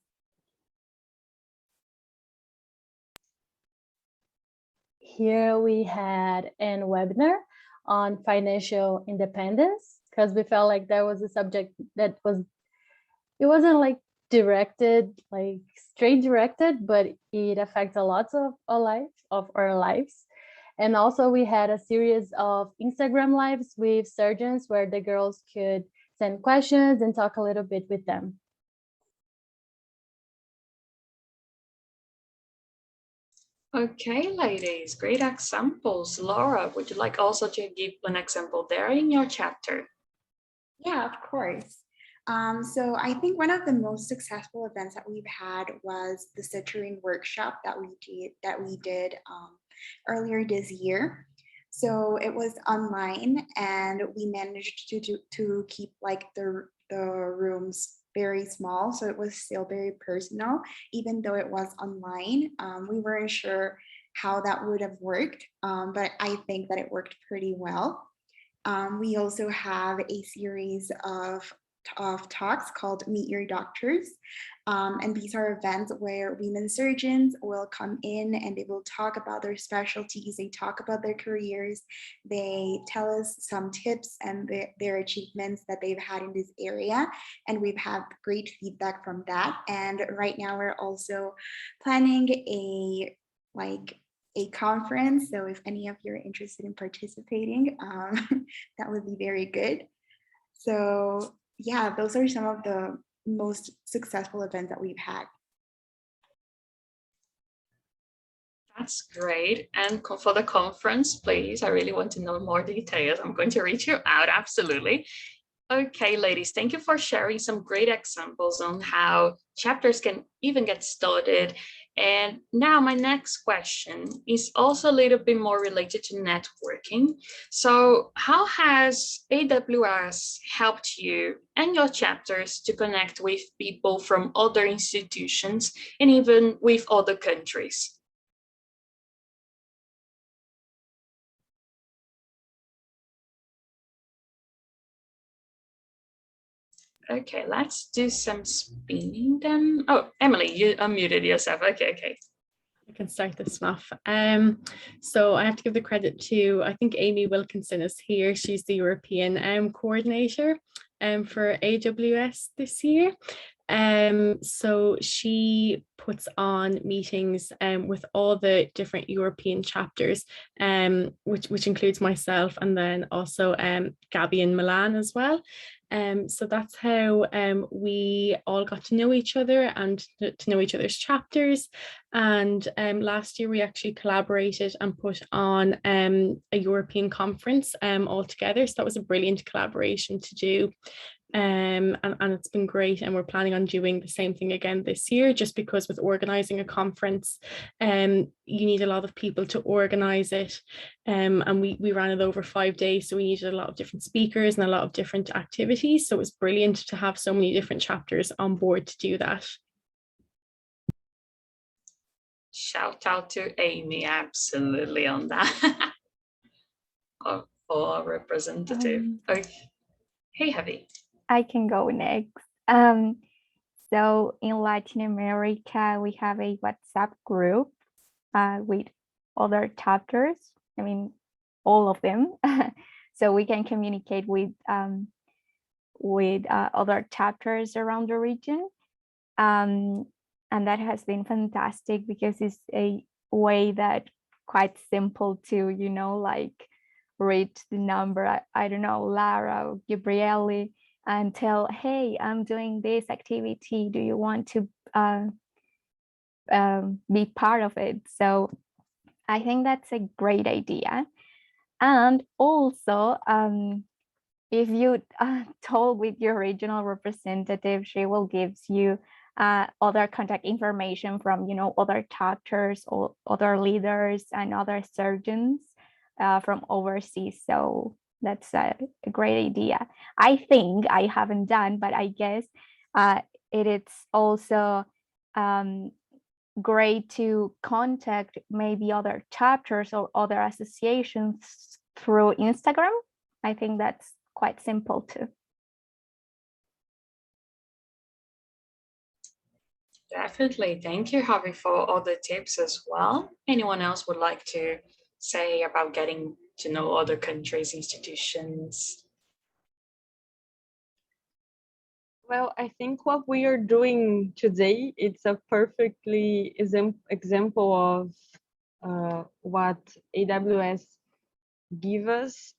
J: Here we had a webinar on financial independence, because we felt like that was a subject that it wasn't like directed, like straight directed, but it affects a lot of our lives. And also we had a series of Instagram lives with surgeons where the girls could send questions and talk a little bit with them.
I: Okay, ladies, great examples. Laura, would you like also to give an example there in your chapter?
M: Yeah, of course. So I think one of the most successful events that we've had was the Citrine workshop that we did earlier this year. So it was online, and we managed to keep like the rooms very small, so it was still very personal, even though it was online. We weren't sure how that would have worked, but I think that it worked pretty well. We also have a series of talks called Meet Your Doctors. And these are events where women surgeons will come in and they will talk about their specialties, they talk about their careers, they tell us some tips and their achievements that they've had in this area. And we've had great feedback from that. And right now we're also planning a conference. So if any of you are interested in participating, that would be very good. So yeah, those are some of the most successful events that we've had.
I: That's great. And for the conference, please, I really want to know more details. I'm going to reach you out, absolutely. Okay, ladies, thank you for sharing some great examples on how chapters can even get started. And now my next question is also a little bit more related to networking. So how has AWS helped you and your chapters to connect with people from other institutions and even with other countries? Okay, let's do some spinning then. Oh, Emily, you unmuted yourself. Okay.
D: I can start this off. So I have to give the credit to, I think Amy Wilkinson is here. She's the European coordinator for AWS this year. So she puts on meetings with all the different European chapters, which includes myself and then also Gabby in Milan as well. So that's how we all got to know each other and to know each other's chapters. And last year we actually collaborated and put on a European conference all together. So that was a brilliant collaboration to do. And it's been great, and we're planning on doing the same thing again this year, just because with organizing a conference you need a lot of people to organize it, and we ran it over 5 days, so we needed a lot of different speakers and a lot of different activities, so it was brilliant to have so many different chapters on board to do that.
I: Shout out to Amy, absolutely, on that. For our representative. Okay. Hey, Javi.
N: I can go next. So in Latin America, we have a WhatsApp group with other chapters. I mean, all of them. So we can communicate with other chapters around the region. And that has been fantastic because it's a way that quite simple to, you know, like reach the number, I don't know, Lara or Gabriele, and tell, hey, I'm doing this activity. Do you want to be part of it? So I think that's a great idea. And also, if you talk with your regional representative, she will give you other contact information from, you know, other chapters or other leaders and other surgeons from overseas. So that's a great idea. I think I haven't done, but I guess it's also great to contact maybe other chapters or other associations through Instagram. I think that's quite simple too.
I: Definitely. Thank you, Javi, for all the tips as well. Anyone else would like to say about getting to know other countries' institutions?
L: Well, I think what we are doing today, it's a perfectly example of what AWS give us.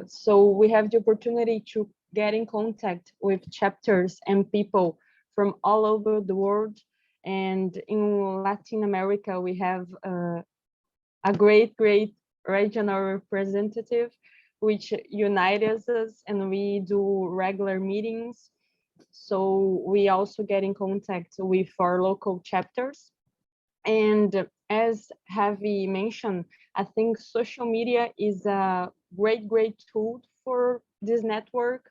L: So we have the opportunity to get in contact with chapters and people from all over the world. And in Latin America, we have a great regional representative, which unites us, and we do regular meetings. So we also get in contact with our local chapters. And as Javi mentioned, I think social media is a great tool for this network.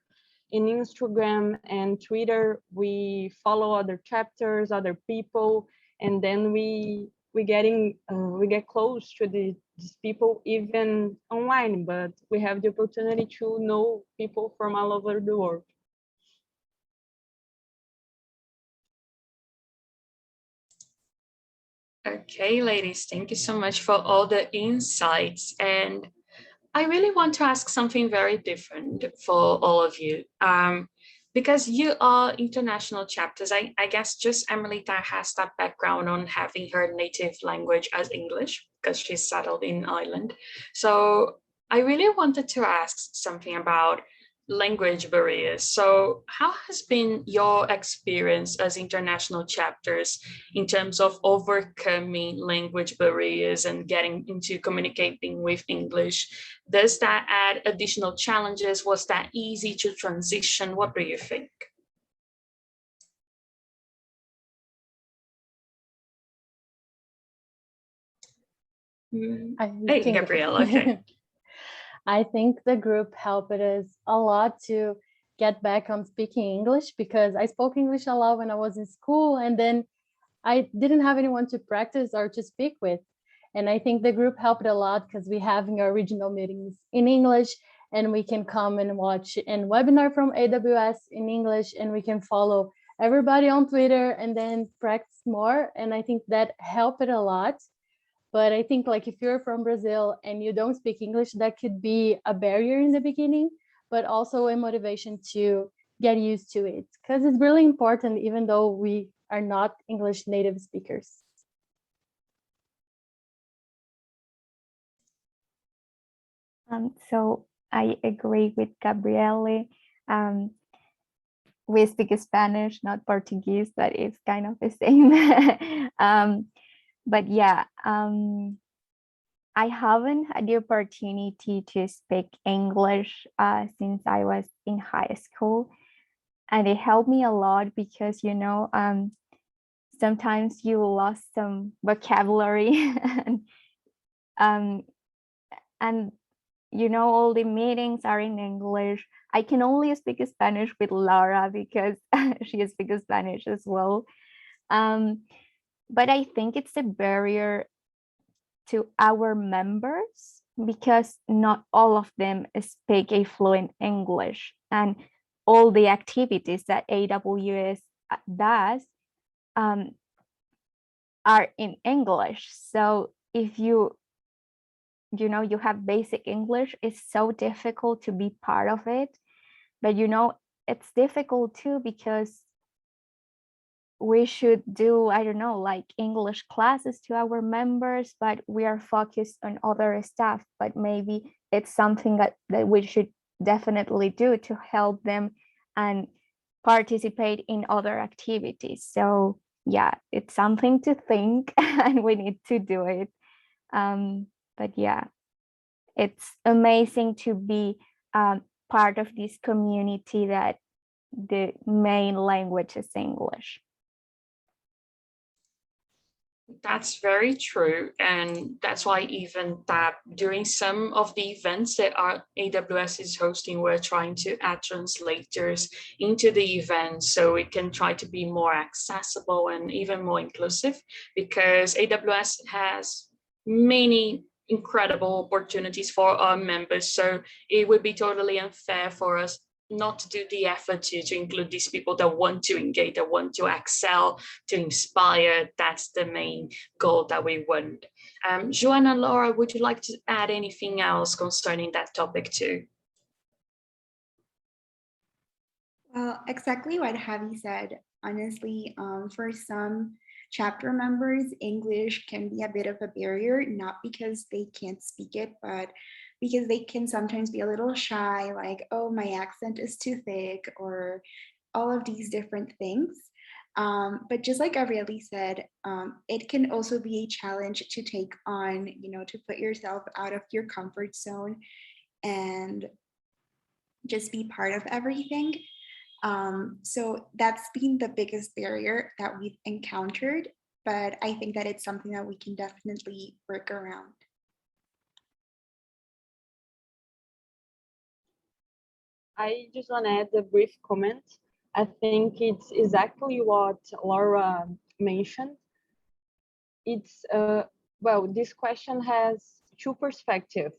L: In Instagram and Twitter, we follow other chapters, other people, and then we get close to these people even online, but we have the opportunity to know people from all over the world.
I: Okay, ladies, thank you so much for all the insights. And I really want to ask something very different for all of you. Because you are international chapters, I guess just Emelita has that background on having her native language as English because she's settled in Ireland. So I really wanted to ask something about language barriers. So how has been your experience as international chapters in terms of overcoming language barriers and getting into communicating with English? Does that add additional challenges? Was that easy to transition? What do you think? Hey, Gabrielle, okay.
J: I think the group helped us a lot to get back on speaking English, because I spoke English a lot when I was in school, and then I didn't have anyone to practice or to speak with. And I think the group helped a lot because we having our regional meetings in English, and we can come and watch a webinar from AWS in English, and we can follow everybody on Twitter and then practice more. And I think that helped a lot. But I think, like, if you're from Brazil and you don't speak English, that could be a barrier in the beginning, but also a motivation to get used to it, because it's really important, even though we are not English native speakers.
N: So I agree with Gabriele. we speak Spanish, not Portuguese, but it's kind of the same. But yeah, I haven't had the opportunity to speak English since I was in high school. And it helped me a lot because, you know, sometimes you lost some vocabulary and you know, all the meetings are in English. I can only speak Spanish with Laura because she speaks Spanish as well. But I think it's a barrier to our members because not all of them speak a fluent English, and all the activities that AWS does are in English. So if you know you have basic English, it's so difficult to be part of it. But you know, it's difficult too because we should do, I don't know, like English classes to our members, but we are focused on other stuff. But maybe it's something that we should definitely do to help them and participate in other activities. So yeah, it's something to think and we need to do it. But yeah, it's amazing to be part of this community that the main language is English.
I: That's very true. And that's why even that during some of the events that our AWS is hosting, we're trying to add translators into the event so it can try to be more accessible and even more inclusive, because AWS has many incredible opportunities for our members. So it would be totally unfair for us not to do the effort to include these people that want to engage, that want to excel, to inspire. That's the main goal that we want. Joanna, Laura, would you like to add anything else concerning that topic too?
M: Well, exactly what Javi said. Honestly, for some chapter members, English can be a bit of a barrier, not because they can't speak it, but because they can sometimes be a little shy, like, oh, my accent is too thick, or all of these different things. But just like Gabrieli said, it can also be a challenge to take on, you know, to put yourself out of your comfort zone and just be part of everything. So that's been the biggest barrier that we've encountered, but I think that it's something that we can definitely work around.
L: I just want to add a brief comment. I think it's exactly what Laura mentioned. It's well, this question has two perspectives.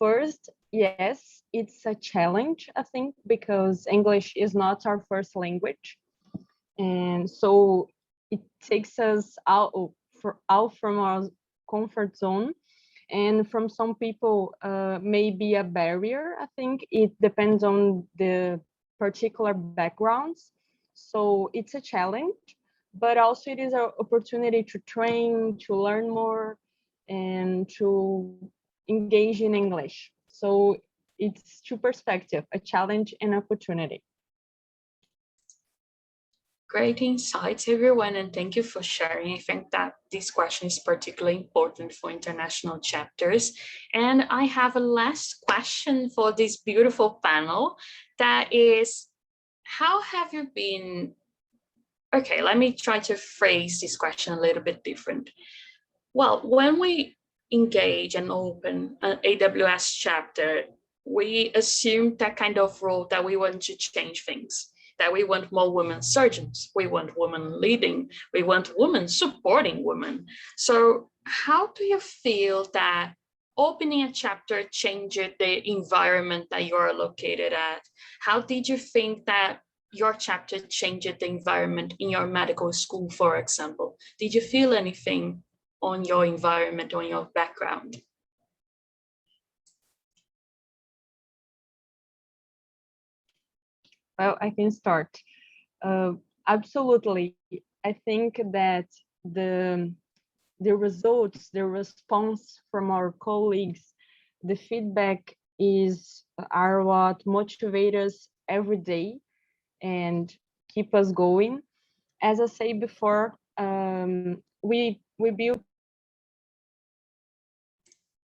L: First, yes, it's a challenge, I think, because English is not our first language. And so it takes us out from our comfort zone. And from some people, may be a barrier. I think it depends on the particular backgrounds. So it's a challenge, but also it is an opportunity to train, to learn more, and to engage in English. So it's two perspectives, a challenge and opportunity.
I: Great insights, everyone, and thank you for sharing. I think that this question is particularly important for international chapters. And I have a last question for this beautiful panel, that is, how have you been? Okay, let me try to phrase this question a little bit different. Well, when we engage and open an AWS chapter, we assume that kind of role that we want to change things, that we want more women surgeons, we want women leading, we want women supporting women. So how do you feel that opening a chapter changed the environment that you are located at? How did you think that your chapter changed the environment in your medical school, for example? Did you feel anything on your environment, on your background?
L: Well, I can start. Absolutely. I think that the results, the response from our colleagues, the feedback are what motivate us every day. and keep us going. As I said before, we build.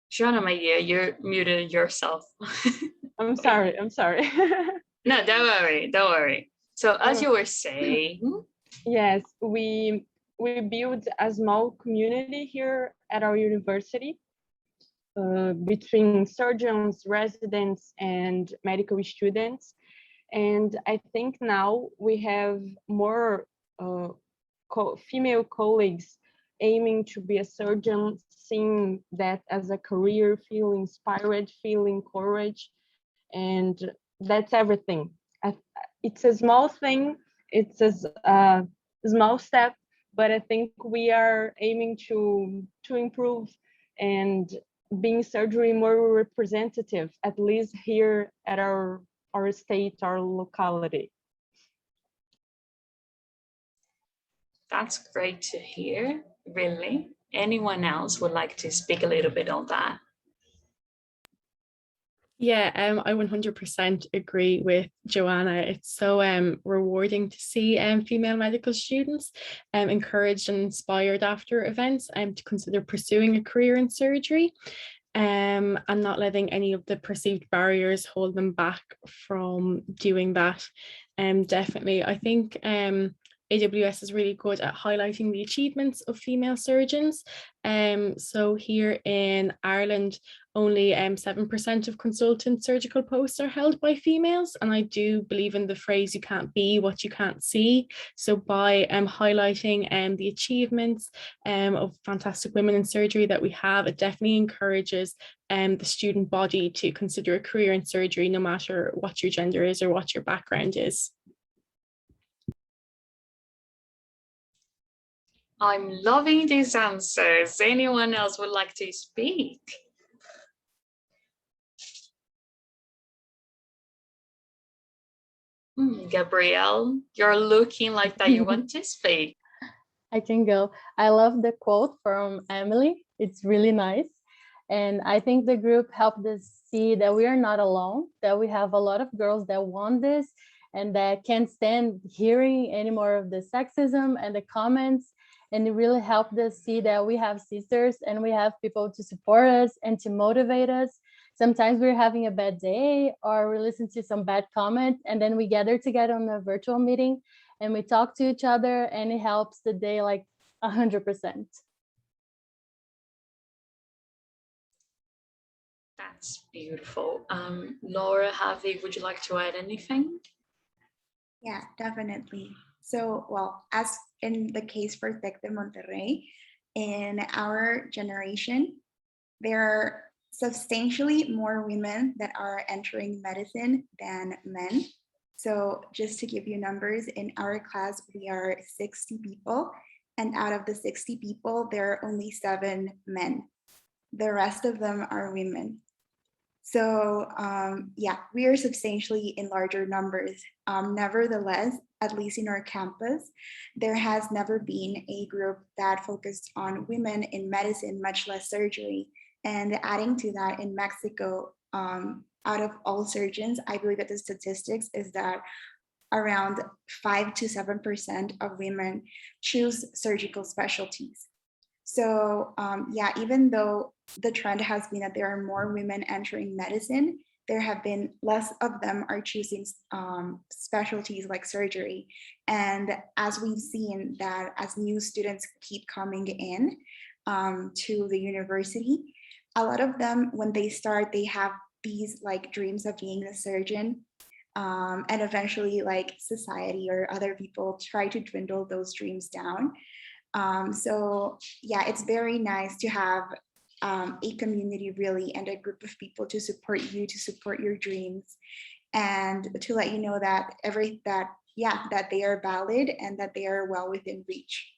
I: Joanna, my dear, you're muted yourself.
L: I'm sorry.
I: No, don't worry, don't worry. So as you were saying,
L: yes, we build a small community here at our university between surgeons, residents, and medical students. And I think now we have more female colleagues aiming to be a surgeon, seeing that as a career, feeling inspired, feeling encouraged, and that's everything. It's a small thing, it's a small step, but I think we are aiming to improve and being surgery more representative, at least here at our state, our locality.
I: that's great to hear, really. Anyone else would like to speak a little bit on that?
D: Yeah, I 100% agree with Joanna. It's so rewarding to see female medical students encouraged and inspired after events to consider pursuing a career in surgery and not letting any of the perceived barriers hold them back from doing that. Definitely, I think AWS is really good at highlighting the achievements of female surgeons. So here in Ireland, only 7% of consultant surgical posts are held by females. And I do believe in the phrase, you can't be what you can't see. So by highlighting the achievements of fantastic women in surgery that we have, it definitely encourages the student body to consider a career in surgery, no matter what your gender is or what your background is.
I: I'm loving these answers. Anyone else would like to speak? Gabrielle, you're looking like that you want to speak.
J: I can go. I love the quote from Emily. It's really nice. And I think the group helped us see that we are not alone, that we have a lot of girls that want this and that can't stand hearing any more of the sexism and the comments. And it really helped us see that we have sisters and we have people to support us and to motivate us. Sometimes we're having a bad day or we listen to some bad comment, and then we gather together on a virtual meeting and we talk to each other, and it helps the day like 100%.
I: That's beautiful. Laura, Javi, would you like to add anything?
M: Yeah, definitely. So, well, as in the case for Tec de Monterrey, in our generation, there are substantially more women that are entering medicine than men. So just to give you numbers, in our class, we are 60 people, and out of the 60 people, there are only 7 men. The rest of them are women. So yeah, we are substantially in larger numbers. Nevertheless, at least in our campus, there has never been a group that focused on women in medicine, much less surgery. And adding to that, in Mexico, out of all surgeons, I believe that the statistics is that around 5 to 7% of women choose surgical specialties. So yeah, even though the trend has been that there are more women entering medicine, there have been less of them are choosing specialties like surgery. And as we've seen that as new students keep coming in to the university, a lot of them, when they start, they have these like dreams of being a surgeon. And eventually like society or other people try to dwindle those dreams down. So yeah, it's very nice to have a community really and a group of people to support you, to support your dreams, and to let you know that that they are valid and that they are well within reach.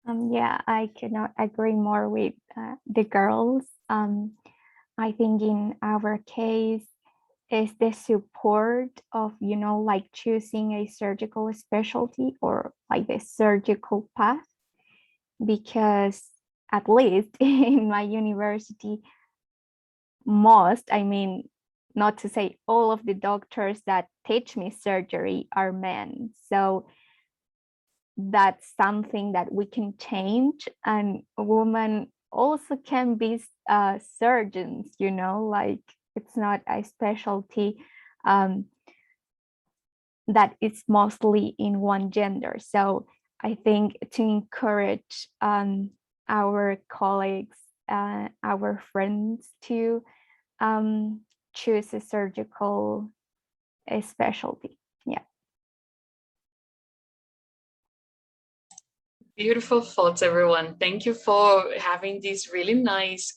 N: Yeah, I cannot agree more with the girls. I think in our case, is the support of, you know, like choosing a surgical specialty or like the surgical path, because at least in my university, not to say all of the doctors that teach me surgery are men. So that's something that we can change, and women also can be surgeons, you know, like it's not a specialty that is mostly in one gender. So I think to encourage our colleagues, our friends to choose a surgical specialty. Yeah.
I: Beautiful thoughts, everyone. Thank you for having these really nice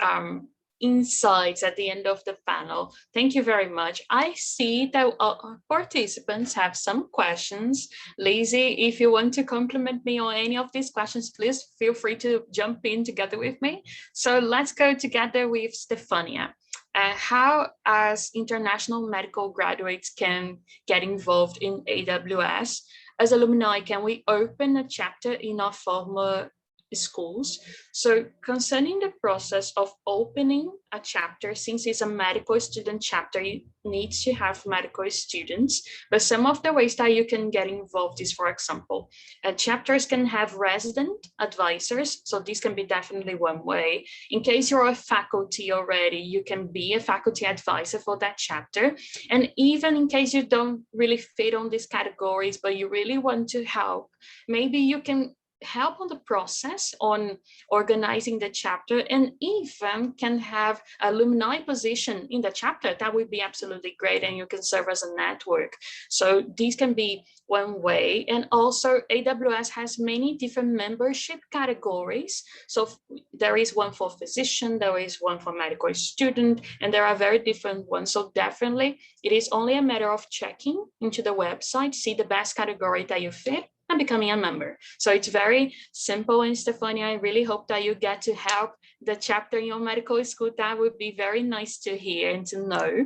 I: insights at the end of the panel. Thank you very much. I see that our participants have some questions. Lizzie, if you want to compliment me on any of these questions, please feel free to jump in together with me. So let's go together with Stefania. How, as international medical graduates, can get involved in AWS? As alumni, can we open a chapter in our former schools? So concerning the process of opening a chapter, since it's a medical student chapter, you need to have medical students, but some of the ways that you can get involved is, for example, chapters can have resident advisors. So this can be definitely one way. In case you're a faculty already, you can be a faculty advisor for that chapter. And even in case you don't really fit on these categories, but you really want to help, maybe you can help on the process on organizing the chapter, and even can have alumni position in the chapter. That would be absolutely great, and you can serve as a network. So these can be one way. And also AWS has many different membership categories. So there is one for physician, there is one for medical student, and there are very different ones. So definitely it is only a matter of checking into the website, see the best category that you fit, and becoming a member. So it's very simple. And Stefania, I really hope that you get to help the chapter in your medical school. That would be very nice to hear and to know.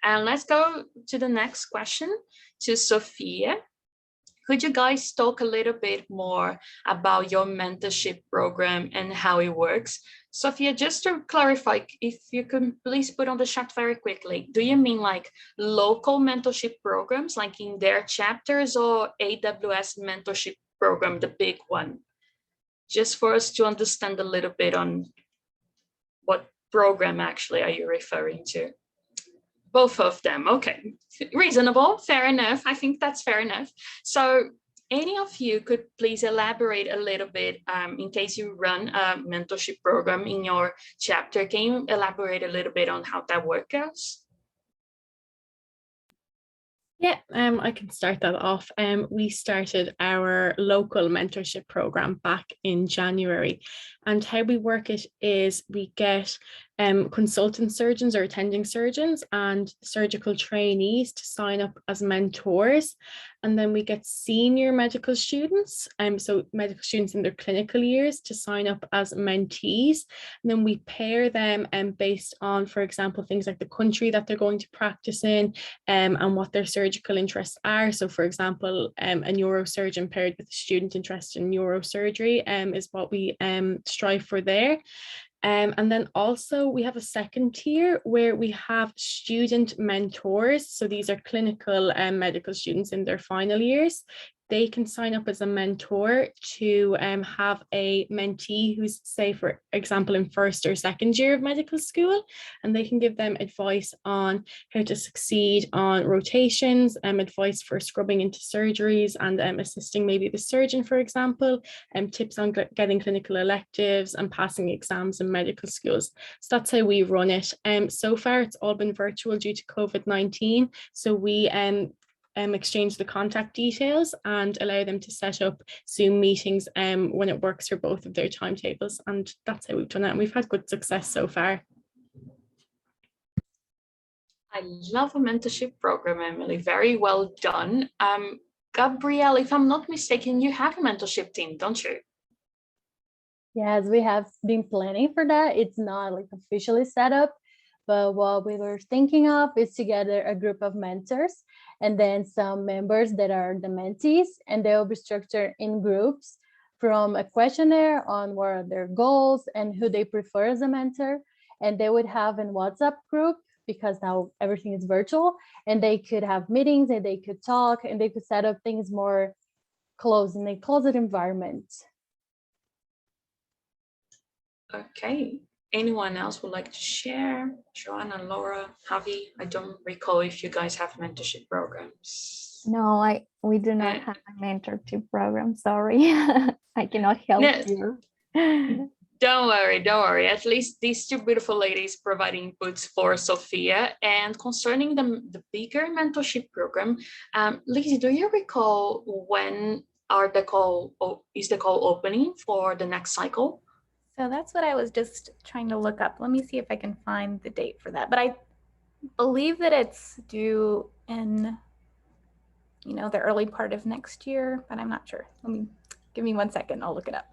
I: And let's go to the next question, to Sophia. Could you guys talk a little bit more about your mentorship program and how it works? Sophia, just to clarify, if you could please put on the chat very quickly, do you mean like local mentorship programs, like in their chapters, or AWS mentorship program, the big one? Just for us to understand a little bit on what program actually are you referring to? Both of them, okay. Reasonable, fair enough. I think that's fair enough. So any of you could please elaborate a little bit, in case you run a mentorship program in your chapter, can you elaborate a little bit on how that work goes?
D: Yeah, I can start that off. We started our local mentorship program back in January, and how we work it is we get consultant surgeons or attending surgeons and surgical trainees to sign up as mentors, and then we get senior medical students, so medical students in their clinical years, to sign up as mentees, and then we pair them based on, for example, things like the country that they're going to practice in, and what their surgical interests are. So for example, a neurosurgeon paired with a student interested in neurosurgery is what we strive for there. And then also we have a second tier where we have student mentors. So these are clinical medical students in their final years. They can sign up as a mentor to have a mentee who's, say, for example, in first or second year of medical school, and they can give them advice on how to succeed on rotations, advice for scrubbing into surgeries and assisting maybe the surgeon, for example, tips on getting clinical electives and passing exams in medical schools. So that's how we run it. So far, it's all been virtual due to COVID-19. So we exchange the contact details and allow them to set up Zoom meetings when it works for both of their timetables. And that's how we've done it. And we've had good success so far.
I: I love a mentorship program, Emily. Very well done. Gabrielle, if I'm not mistaken, you have a mentorship team, don't you?
J: Yes, we have been planning for that. It's not like officially set up, but what we were thinking of is to gather a group of mentors and then some members that are the mentees, and they'll be structured in groups from a questionnaire on what are their goals and who they prefer as a mentor. And they would have a WhatsApp group because now everything is virtual, and they could have meetings and they could talk and they could set up things more closed in a closet environment.
I: Okay. Anyone else would like to share? Joanna, Laura, Javi, I don't recall if you guys have mentorship programs.
N: No, we do not have a mentorship program. Sorry, I cannot help you.
I: Don't worry, don't worry. At least these two beautiful ladies provide inputs for Sophia. And concerning the bigger mentorship program, Lizzie, do you recall when is the call opening for the next cycle?
A: So that's what I was just trying to look up. Let me see if I can find the date for that. But I believe that it's due in, the early part of next year, but I'm not sure. Give me 1 second. I'll look it up.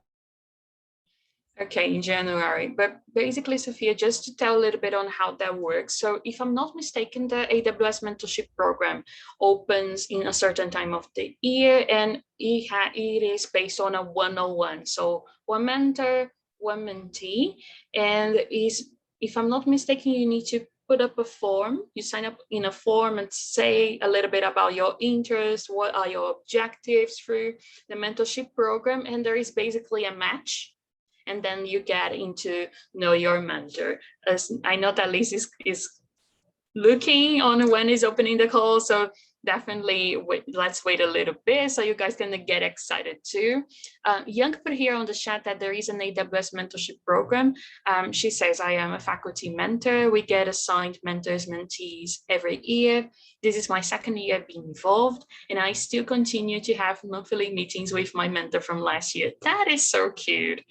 I: Okay, in January. But basically, Sophia, just to tell a little bit on how that works. So if I'm not mistaken, the AWS Mentorship Program opens in a certain time of the year, and it is based on a 101. So one mentor, one mentee, and if I'm not mistaken, you need to put up a form. You sign up in a form and say a little bit about your interests, what are your objectives through the mentorship program, and there is basically a match. And then you get into know your mentor. As I know that Liz is looking on when is opening the call, so definitely let's wait a little bit so you guys can get excited too. Young put here on the chat that there is an AWS mentorship program. She says, I am a faculty mentor. We get assigned mentors, mentees every year. This is my second year being involved, and I still continue to have monthly meetings with my mentor from last year. That is so cute.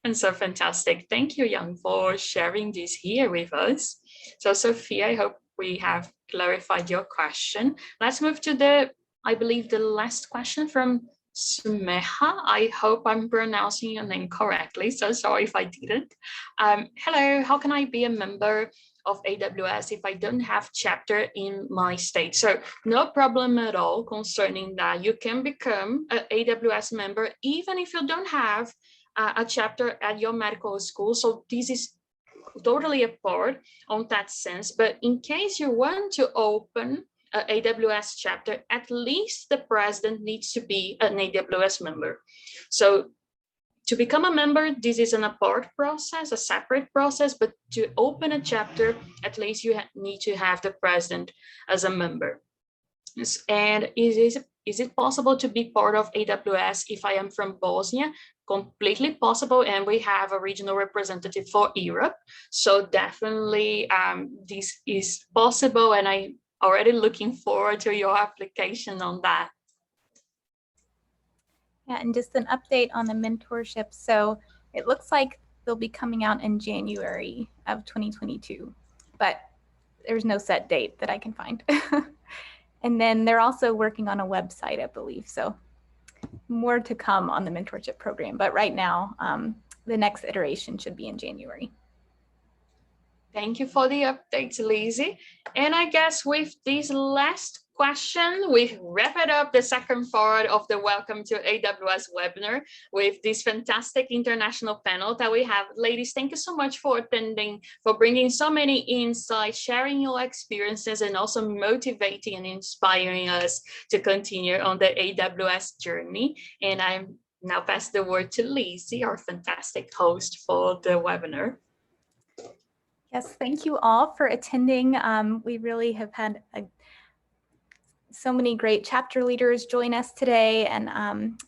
I: And so fantastic. Thank you, Young, for sharing this here with us. So Sophia, I hope we have clarified your question. Let's move to I believe the last question from Sumeha. I hope I'm pronouncing your name correctly. So sorry if I didn't. Hello, how can I be a member of AWS if I don't have chapter in my state? So no problem at all concerning that. You can become an AWS member even if you don't have a chapter at your medical school. So this is totally apart on that sense. But in case you want to open an AWS chapter, at least the president needs to be an AWS member. So to become a member, this is an apart process, a separate process, but to open a chapter, at least you need to have the president as a member. And is it possible to be part of AWS if I am from Bosnia? Completely possible, and we have a regional representative for Europe. So definitely this is possible, and I'm already looking forward to your application on that.
A: Yeah, and just an update on the mentorship. So it looks like they'll be coming out in January of 2022, but there's no set date that I can find. And then they're also working on a website, I believe. So more to come on the mentorship program. But right now, the next iteration should be in January.
I: Thank you for the updates, Lizzie. And I guess with this last question, we wrap it up the second part of the Welcome to AWS webinar with this fantastic international panel that we have. Ladies, thank you so much for attending, for bringing so many insights, sharing your experiences, and also motivating and inspiring us to continue on the AWS journey. And I'm now pass the word to Lizzie, our fantastic host for the webinar.
A: Yes, thank you all for attending. We really have had so many great chapter leaders join us today, and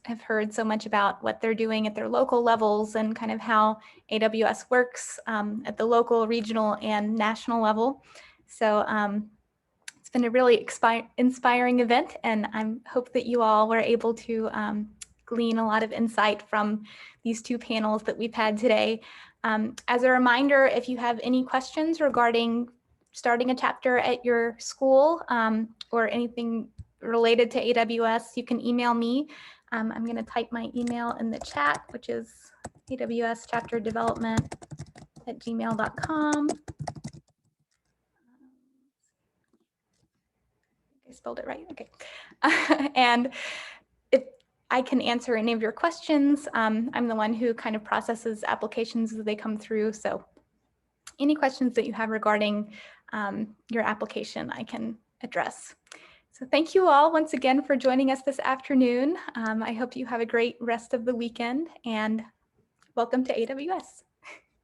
A: have heard so much about what they're doing at their local levels and kind of how AWS works at the local, regional, and national level. So it's been a really inspiring event, and I hope that you all were able to glean a lot of insight from these two panels that we've had today. As a reminder, if you have any questions regarding starting a chapter at your school or anything related to AWS, you can email me. I'm going to type my email in the chat, which is awschapterdevelopment@gmail.com. I spelled it right. Okay. And if I can answer any of your questions, I'm the one who kind of processes applications as they come through. So any questions that you have regarding your application, I can address. So thank you all once again for joining us this afternoon. I hope you have a great rest of the weekend, and welcome to AWS.